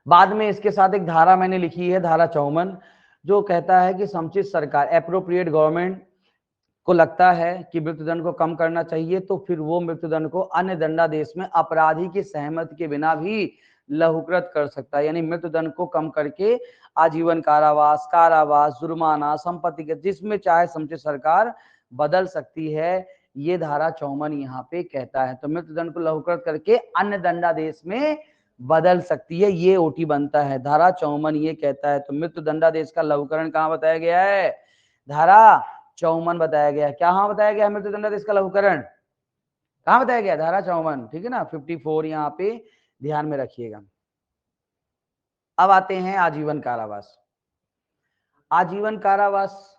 बाद में इसके साथ एक धारा मैंने लिखी है, धारा 54, जो कहता है कि समुचित सरकार, एप्रोप्रिएट गवर्नमेंट को लगता है कि मृत्युदंड को कम करना चाहिए, तो फिर वो मृत्युदंड को अन्य दंडादेश में अपराधी की सहमति के बिना भी लघुकृत कर सकता है। यानी मृत्युदंड को कम करके आजीवन कारावास, जुर्माना, संपत्ति के जिसमें चाहे समुचित सरकार बदल सकती है, ये धारा 54 यहाँ पे कहता है। तो मृत्युदंड को लघुकृत करके अन्य दंडादेश में बदल सकती है, ये ओटी बनता है। धारा 54 ये कहता है। तो मृत्युदंडादेश का लघुकरण कहाँ बताया गया है, धारा 54 बताया गया। क्या बताया गया मृत्युदंडादेश का लघुकरण कहाँ बताया गया, धारा 54, ठीक है ना। 54 यहाँ पे ध्यान में रखिएगा। अब आते हैं आजीवन कारावास। आजीवन कारावास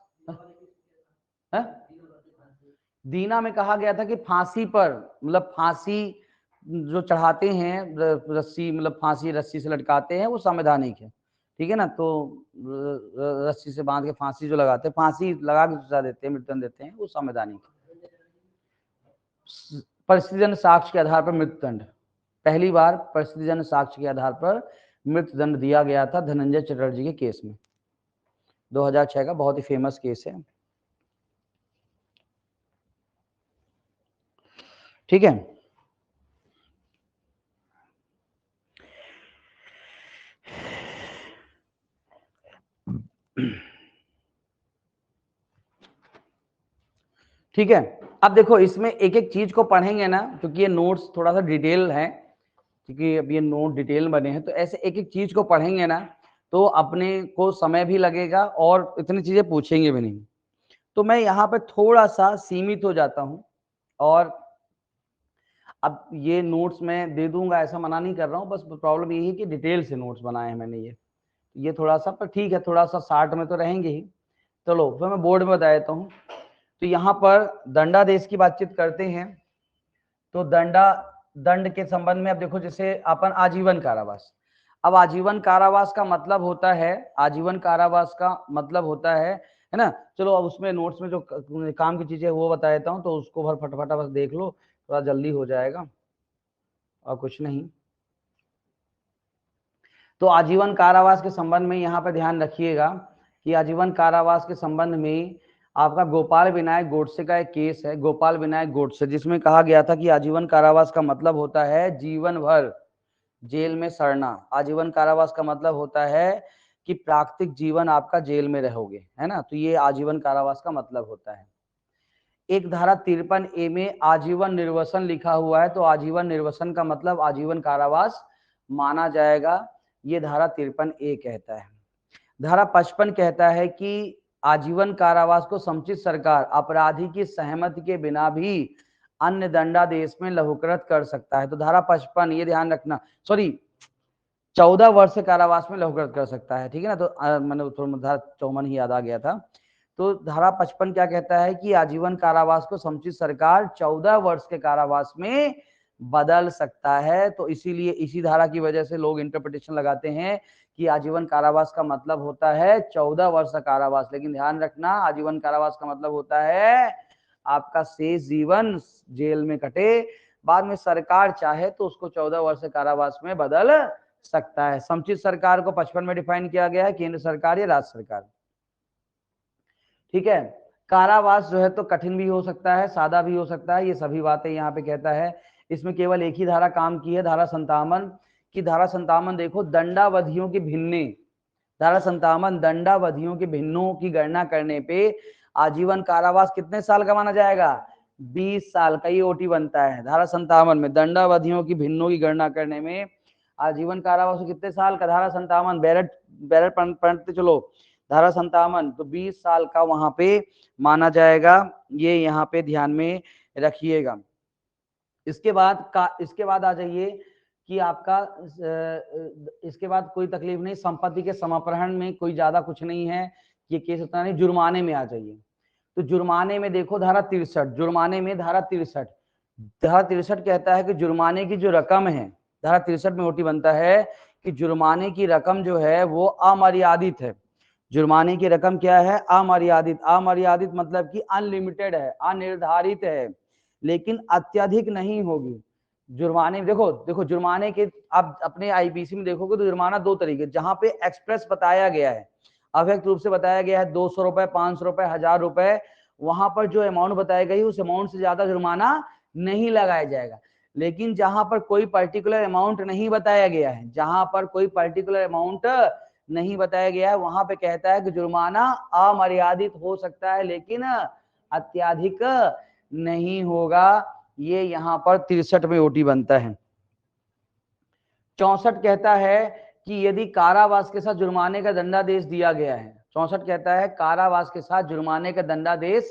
दीना में कहा गया था कि फांसी पर मतलब फांसी जो चढ़ाते हैं रस्सी, मतलब फांसी रस्सी से लटकाते हैं, वो संवैधानिक है, ठीक है ना। तो रस्सी से बांध के फांसी जो लगाते हैं, फांसी लगा के सजा देते हैं, मृत्युदंड देते हैं, वो संवैधानिक है। परिस्थितिजन्य साक्ष्य के आधार पर मृत्युदंड, पहली बार परिस्थितिजन्य साक्ष्य के आधार पर मृत्युदंड दिया गया था धनंजय चटर्जी के केस में। 2006 का बहुत ही फेमस केस है, ठीक है। ठीक है, अब देखो इसमें एक एक चीज को पढ़ेंगे ना, क्योंकि ये नोट्स थोड़ा सा डिटेल है, क्योंकि अब ये नोट डिटेल बने हैं, तो ऐसे एक एक चीज को पढ़ेंगे ना तो अपने को समय भी लगेगा और इतनी चीजें पूछेंगे भी नहीं। तो मैं यहाँ पे थोड़ा सा सीमित हो जाता हूँ और अब ये नोट्स मैं दे दूंगा, ऐसा मना नहीं कर रहा हूँ, बस प्रॉब्लम यही है कि डिटेल से नोट्स बनाए हैं मैंने ये थोड़ा सा, पर ठीक है, थोड़ा सा 60 में तो रहेंगे ही। चलो फिर मैं बोर्ड में बता देता हूँ। तो यहाँ पर दंडादेश की बातचीत करते हैं। तो दंड के संबंध में अब देखो, जैसे अपन आजीवन कारावास, अब आजीवन कारावास का मतलब होता है, आजीवन कारावास का मतलब होता है ना। चलो अब उसमें नोट्स में जो काम की चीजें वो बता देता हूँ, तो उसको भर फटाफट बस देख लो, थोड़ा जल्दी हो जाएगा और कुछ नहीं। तो आजीवन कारावास के संबंध में यहाँ पर ध्यान रखिएगा कि आजीवन कारावास के संबंध में आपका गोपाल विनायक गोडसे का एक केस है, गोपाल विनायक गोडसे, जिसमें कहा गया था कि आजीवन कारावास का मतलब होता है जीवन भर जेल में सड़ना। आजीवन कारावास का मतलब होता है कि प्राकृतिक जीवन आपका जेल में रहोगे, है ना। तो ये आजीवन कारावास का मतलब होता है। एक धारा 53A में आजीवन निर्वसन लिखा हुआ है, तो आजीवन निर्वसन का मतलब आजीवन कारावास माना जाएगा, ये धारा 53A कहता है। धारा 55 कहता है कि आजीवन कारावास को समुचित सरकार अपराधी की सहमति के बिना भी अन्य दंडादेश में लघुकृत कर सकता है। तो धारा 55 ये ध्यान रखना, सॉरी 14 वर्ष कारावास में लघुकृत कर सकता है, ठीक है ना। तो मैंने थोड़ा धारा 54 ही याद आ गया था। तो धारा 55 क्या कहता है कि आजीवन कारावास को समुचित सरकार 14 वर्ष के कारावास में बदल सकता है। तो इसीलिए इसी धारा की वजह से लोग इंटरप्रिटेशन लगाते हैं कि आजीवन कारावास का मतलब होता है 14 वर्ष का कारावास, लेकिन ध्यान रखना आजीवन कारावास का मतलब होता है आपका शेष जीवन जेल में कटे, बाद में सरकार चाहे तो उसको 14 वर्ष कारावास में बदल सकता है। समुचित सरकार को 55 में डिफाइन किया गया है, केंद्र सरकार या राज्य सरकार, ठीक है। कारावास जो है तो कठिन भी हो सकता है, सादा भी हो सकता है, ये सभी बातें यहाँ पे कहता है। इसमें केवल एक ही धारा काम की है, धारा 57 की। धारा 57 देखो, दंडावधियों की भिन्ने, धारा 57 दंडावधियों के भिन्नों की गणना करने पे आजीवन कारावास कितने साल का माना जाएगा, 20 साल का, ये ओटी बनता है। धारा 57 में दंडावधियों की भिन्नों की गणना करने में आजीवन कारावास कितने साल का, धारा 57 बैरट पढ़ते चलो, धारा 57 तो 20 साल का वहां पे माना जाएगा, ये यहाँ पे ध्यान में रखिएगा। इसके बाद आ जाइए कि आपका इसके बाद कोई तकलीफ नहीं, संपत्ति के समापहरण में कोई ज्यादा कुछ नहीं है, ये केस उतना नहीं। जुर्माने में आ जाइए, तो जुर्माने में देखो धारा 63, जुर्माने में धारा 63, धारा 63 कहता है कि जुर्माने की जो रकम है, धारा 63 में ओटी बनता है कि जुर्माने की रकम जो है वो अमर्यादित है। जुर्माने की रकम क्या है, अमर्यादित। अमर्यादित मतलब कि अनलिमिटेड है, अनिर्धारित है, लेकिन अत्यधिक नहीं होगी। जुर्माने देखो जुर्माने के आप अपने आईपीसी में देखोगे तो जुर्माना दो तरीके, जहां पे एक्सप्रेस बताया गया है, अव्यक्त रूप से बताया गया है 200 रुपए, 500 रुपए, 1000 रुपए, वहां पर जो अमाउंट बताई गई उस अमाउंट से ज्यादा जुर्माना नहीं लगाया जाएगा। लेकिन जहां पर कोई पर्टिकुलर अमाउंट नहीं बताया गया है, जहां पर कोई पर्टिकुलर अमाउंट नहीं बताया गया है, वहां पे कहता है कि जुर्माना अमर्यादित हो सकता है लेकिन अत्यधिक नहीं होगा। ये यहाँ पर 63 में ओटी बनता है। 64 कहता है कि यदि कारावास के साथ जुर्माने का दंडादेश दिया गया है, 64 कहता है कारावास के साथ जुर्माने का दंडादेश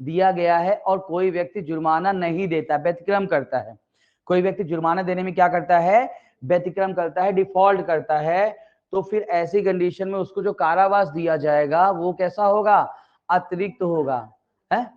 दिया गया है और कोई व्यक्ति जुर्माना नहीं देता, व्यतिक्रम करता है, कोई व्यक्ति जुर्माना देने में क्या करता है, व्यतिक्रम करता है, डिफॉल्ट करता है, तो फिर ऐसी कंडीशन में उसको जो कारावास दिया जाएगा वो कैसा होगा, अतिरिक्त होगा, है।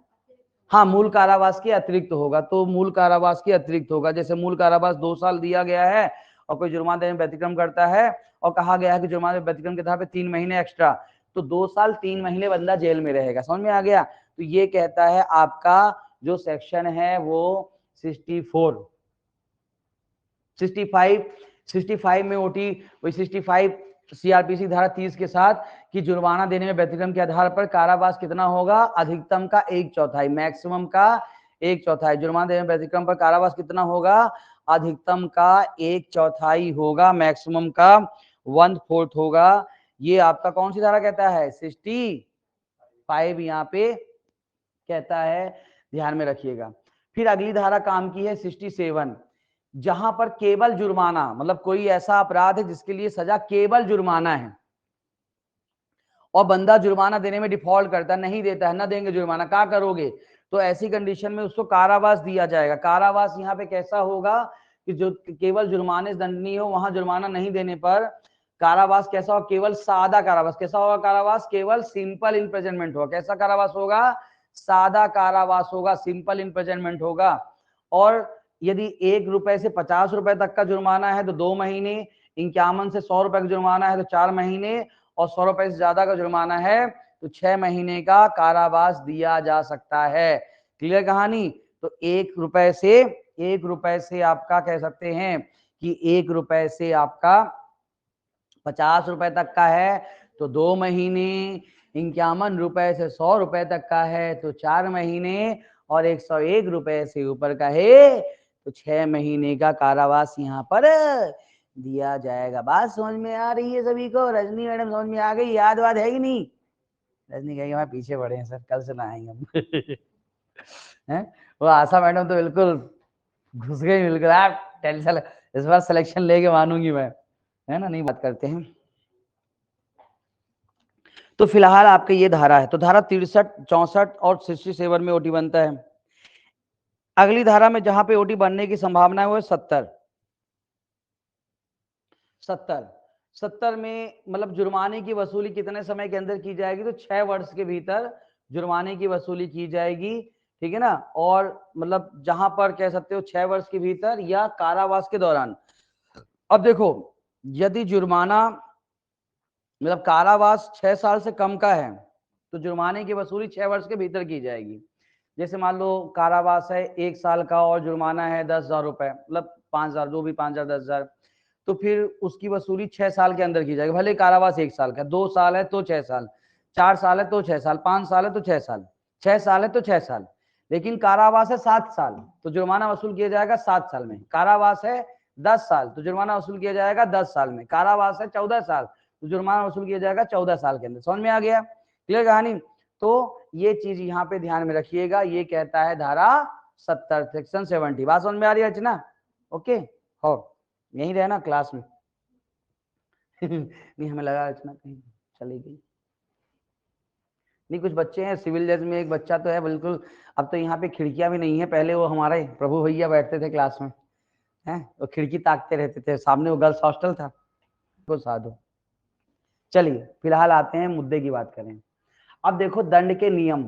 हाँ, मूल कारावास के अतिरिक्त होगा, तो मूल कारावास के अतिरिक्त होगा। जैसे मूल कारावास 2 साल दिया गया है और कोई जुर्माना देने में व्यतिक्रम करता है और कहा गया है कि जुर्माना व्यतिक्रम के तहत 3 महीने एक्स्ट्रा, तो 2 साल 3 महीने बंदा जेल में रहेगा। समझ में आ गया। तो ये कहता है आपका जो सेक्शन है वो 65 में ओटी, वही 65 सीआरपीसी धारा 30 के साथ कि जुर्माना देने में व्यतिक्रम के आधार पर कारावास कितना होगा, अधिकतम का 1/4, मैक्सिमम का 1/4। जुर्माना देने में व्यतिक्रम पर कारावास कितना होगा, अधिकतम का 1/4 होगा, मैक्सिमम का 1/4 होगा। ये आपका कौन सी धारा कहता है, 65 यहाँ पे कहता है, ध्यान में रखिएगा। फिर अगली धारा काम की है 67, जहां पर केवल जुर्माना, मतलब कोई ऐसा अपराध है जिसके लिए सजा केवल जुर्माना है और बंदा जुर्माना देने में डिफॉल्ट करता है, नहीं देता है, ना देंगे जुर्माना, क्या करोगे, तो ऐसी कंडीशन में उसको कारावास दिया जाएगा। कारावास यहाँ पे कैसा होगा कि जो केवल जुर्माने से दंडनीय हो वहां जुर्माना नहीं देने पर कारावास कैसा होगा, केवल सादा कारावास। कैसा होगा कारावास, केवल सिंपल इम्प्रिजनमेंट होगा। कैसा कारावास होगा, सादा कारावास होगा, सिंपल इम्प्रिजनमेंट होगा। और यदि 1 रुपए से 50 रुपए तक का जुर्माना है तो 2 महीने, 51 से 100 रुपए का जुर्माना है तो 4 महीने, और 100 रुपए से ज्यादा का जुर्माना है तो 6 महीने का कारावास दिया जा सकता है। क्लियर कहानी। तो 1 रुपए से आपका कह सकते हैं कि 1 रुपए से आपका 50 रुपए तक का है तो 2 महीने, 51 रुपए से 100 रुपए तक का है तो 4 महीने, और 101 रुपए से ऊपर का है तो 6 महीने का कारावास यहाँ पर दिया जाएगा। बात समझ में आ रही है सभी को? रजनी मैडम समझ में आ गई? याद वाद है कि नहीं? रजनी कहेगी मैं पीछे पड़े हैं सर, कल से ना आएंगे हम। हैं? वो आशा मैडम तो बिल्कुल घुस गई, बिल्कुल आप टेंशन, इस बार सिलेक्शन लेके मानूंगी मैं, है ना। नहीं बात करते हैं। तो फिलहाल आपके ये धारा है, तो धारा 63, 64 और 67 में ओटी बनता है। अगली धारा में जहां पे ओटी बनने की संभावना है वो है 70 में मतलब जुर्माने की वसूली कितने समय के अंदर की जाएगी, तो 6 वर्ष के भीतर जुर्माने की वसूली की जाएगी, ठीक है ना। और मतलब जहां पर कह सकते हो 6 वर्ष के भीतर या कारावास के दौरान। अब देखो, यदि जुर्माना मतलब कारावास 6 साल से कम का है तो जुर्माने की वसूली 6 वर्ष के भीतर की जाएगी। जैसे मान लो कारावास है 1 साल का और जुर्माना है 10,000 रुपए, मतलब 5,000, जो भी 5,000 10,000, तो फिर उसकी वसूली 6 साल के अंदर की जाएगी। भले कारावास 1 साल का, 2 साल है तो 6 साल, 4 साल है तो 6 साल, 5 साल है तो 6 साल, 6 साल है तो 6 साल। लेकिन कारावास है 7 साल तो जुर्माना वसूल किया जाएगा 7 साल में। कारावास है 10 साल तो जुर्माना वसूल किया जाएगा 10 साल में। कारावास है 14 साल तो जुर्माना वसूल किया जाएगा 14 साल के अंदर। समझ में आ गया? क्लियर कहानी। तो ये चीज यहाँ पे ध्यान में रखिएगा, ये कहता है धारा 70 सेक्शन 70। बात समझ में आ रही है अर्चना? ओके, हो यही रहना क्लास में। नहीं हमें लगा अर्चना कहीं चली गई। नहीं कुछ बच्चे हैं सिविल जज में, एक बच्चा तो है बिल्कुल, अब तो यहाँ पे खिड़कियां भी नहीं है, पहले वो हमारे प्रभु भैया बैठते थे क्लास में, हैं वो खिड़की ताकते रहते थे, सामने वो गर्ल्स हॉस्टल था, वो साधु। चलिए फिलहाल आते हैं मुद्दे की बात करें। अब देखो दंड के नियम,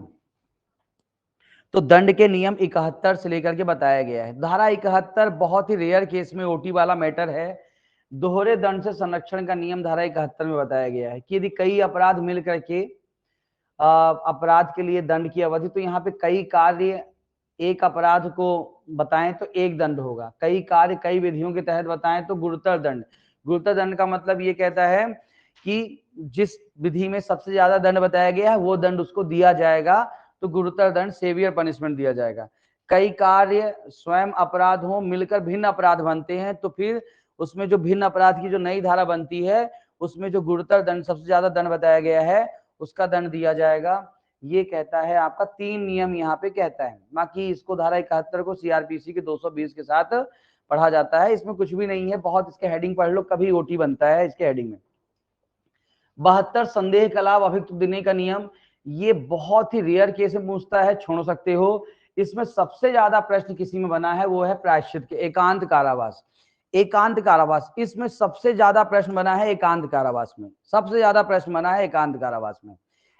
तो दंड के नियम 71 से लेकर के बताया गया है। धारा 71 बहुत ही रेयर केस में ओटी वाला मैटर है। दोहरे दंड से संरक्षण का नियम धारा 71 में बताया गया है कि यदि कई अपराध मिल करके अपराध के लिए दंड की अवधि, तो यहाँ पे कई कार्य एक अपराध को बताएं तो 1 दंड होगा, कई कार्य कई विधियों के तहत बताएं तो गुरुतर दंड। गुरुतर दंड का मतलब ये कहता है कि जिस विधि में सबसे ज्यादा दंड बताया गया है वो दंड उसको दिया जाएगा, तो गुरुतर दंड सेवियर पनिशमेंट दिया जाएगा। कई कार्य स्वयं अपराध हो मिलकर भिन्न अपराध बनते हैं तो फिर उसमें जो भिन्न अपराध की जो नई धारा बनती है उसमें जो गुरुतर दंड सबसे ज्यादा दंड बताया गया है उसका दंड दिया जाएगा। ये कहता है आपका 3 नियम यहाँ पे कहता है। बाकी इसको धारा 71 को सीआरपीसी के 220 के साथ पढ़ा जाता है, इसमें कुछ भी नहीं है, बहुत इसके हेडिंग पढ़ लो, कभी ओटी बनता है इसके हेडिंग में। 72 संदेह का लाभ अभियुक्त देने का नियम, ये बहुत ही रेयर केस में पूछता है, छोड़ सकते हो। इसमें सबसे ज्यादा प्रश्न किसी में बना है वो है प्रायश्चित के, एकांत कारावास। एकांत कारावास इसमें सबसे ज्यादा प्रश्न बना है, एकांत कारावास में सबसे ज्यादा प्रश्न बना है एकांत कारावास में।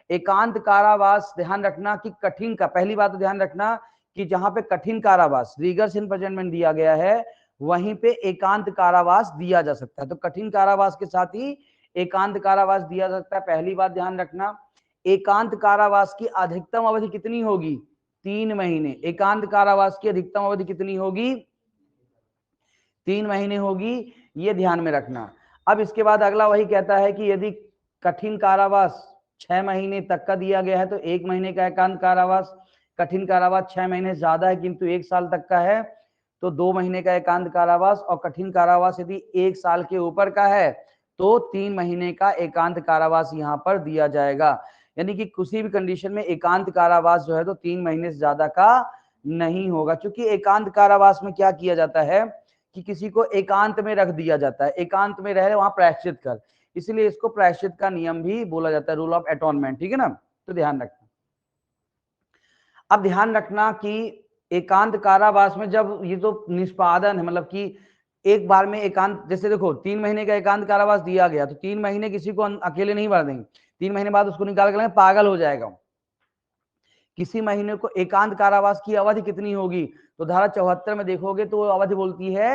एकांत कारावास ध्यान रखना कि कठिन का, पहली बात तो ध्यान रखना कि जहां पे कठिन कारावास रिगर्स इम्प्रिजनमेंट दिया गया है वहीं पे एकांत कारावास दिया जा सकता है, तो कठिन कारावास के साथ ही एकांत कारावास दिया जा सकता है। पहली बात ध्यान रखना, एकांत कारावास की अधिकतम अवधि कितनी होगी, 3 महीने। एकांत कारावास की अधिकतम अवधि कितनी होगी, 3 महीने होगी, ये ध्यान में रखना। अब इसके बाद अगला वही कहता है कि यदि कठिन कारावास 6 महीने तक का दिया गया है तो 1 महीने का एकांत कारावास, कठिन कारावास 6 महीने ज्यादा है किंतु 1 साल तक का है तो 2 महीने का एकांत कारावास, और कठिन कारावास यदि 1 साल के ऊपर का है तो 3 महीने का एकांत कारावास यहाँ पर दिया जाएगा। यानी कि किसी भी कंडीशन में एकांत कारावास जो है तो 3 महीने से ज्यादा का नहीं होगा, क्योंकि एकांत कारावास में क्या किया जाता है कि किसी को एकांत में रख दिया जाता है, एकांत में रहे वहां प्रायश्चित कर, इसलिए इसको प्रायश्चित का नियम भी बोला जाता है, रूल ऑफ एटोनमेंट, ठीक है ना, तो ध्यान रखना। अब ध्यान रखना कि एकांत कारावास में जब ये तो निष्पादन है, मतलब कि एक बार में एकांत, जैसे देखो 3 महीने का एकांत कारावास दिया गया तो 3 महीने किसी को अकेले नहीं भर देंगे, 3 महीने बाद उसको निकाल कर पागल हो जाएगा। किसी महीने को एकांत कारावास की अवधि कितनी होगी, तो धारा 74 में देखोगे तो अवधि बोलती है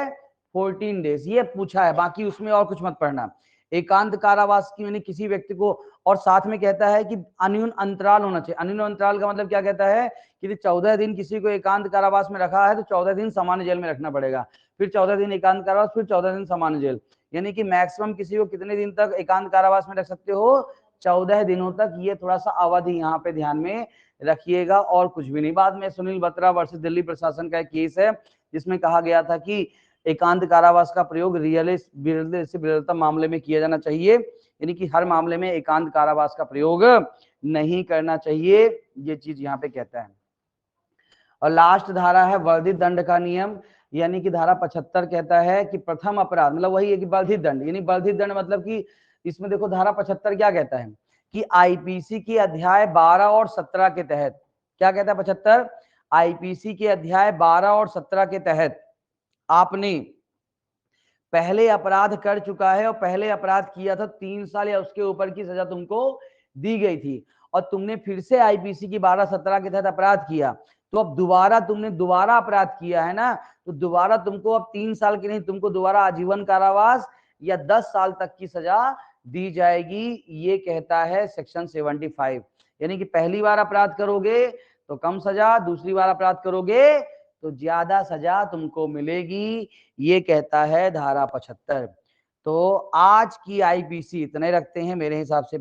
14 डेज, ये पूछा है, बाकी उसमें और कुछ मत पढ़ना। एकांत कारावास की यानी किसी व्यक्ति को, और साथ में कहता है कि अन्यून अंतराल होना चाहिए। अन्यून अंतराल का मतलब क्या कहता है कि 14 दिन किसी को एकांत कारावास में रखा है तो 14 दिन सामान्य जेल में रखना पड़ेगा, फिर 14 दिन एकांत कारावास, फिर 14 दिन सामान्य जेल, यानी कि मैक्सिमम किसी को कितने दिन तक एकांत कारावास में रख सकते हो, 14 दिनों तक। ये थोड़ा सा अवधि यहाँ पे ध्यान में रखिएगा और कुछ भी नहीं। बाद में सुनील बत्रा वर्सेस दिल्ली प्रशासन का एक केस है जिसमें कहा गया था कि एकांत कारावास का प्रयोग विरलतम मामले में किया जाना चाहिए, यानी कि हर मामले में एकांत कारावास का प्रयोग नहीं करना चाहिए, ये चीज यहाँ पे कहता है। और लास्ट धारा है वर्धित दंड का नियम, यानी कि धारा 75 कहता है कि प्रथम अपराध, मतलब वही है कि वर्धित दंड, यानी वर्धित दंड मतलब कि इसमें देखो धारा 75 क्या कहता है कि आईपीसी के अध्याय 12 और 17 के तहत, क्या कहता है 75, आईपीसी के अध्याय 12 और 17 के तहत आपने पहले अपराध कर चुका है और पहले अपराध किया था 3 साल या उसके ऊपर की सजा तुमको दी गई थी, और तुमने फिर से आईपीसी की 12-17 के तहत अपराध किया, तो अब तुमने दोबारा अपराध किया है ना, तो दोबारा तुमको अब 3 साल की नहीं, तुमको दोबारा आजीवन कारावास या 10 साल तक की सजा दी जाएगी, ये कहता है सेक्शन 75। यानी कि पहली बार अपराध करोगे तो कम सजा, दूसरी बार अपराध करोगे तो ज्यादा सजा तुमको मिलेगी, ये कहता है धारा 75। तो आज की आईपीसी इतने रखते हैं मेरे हिसाब से।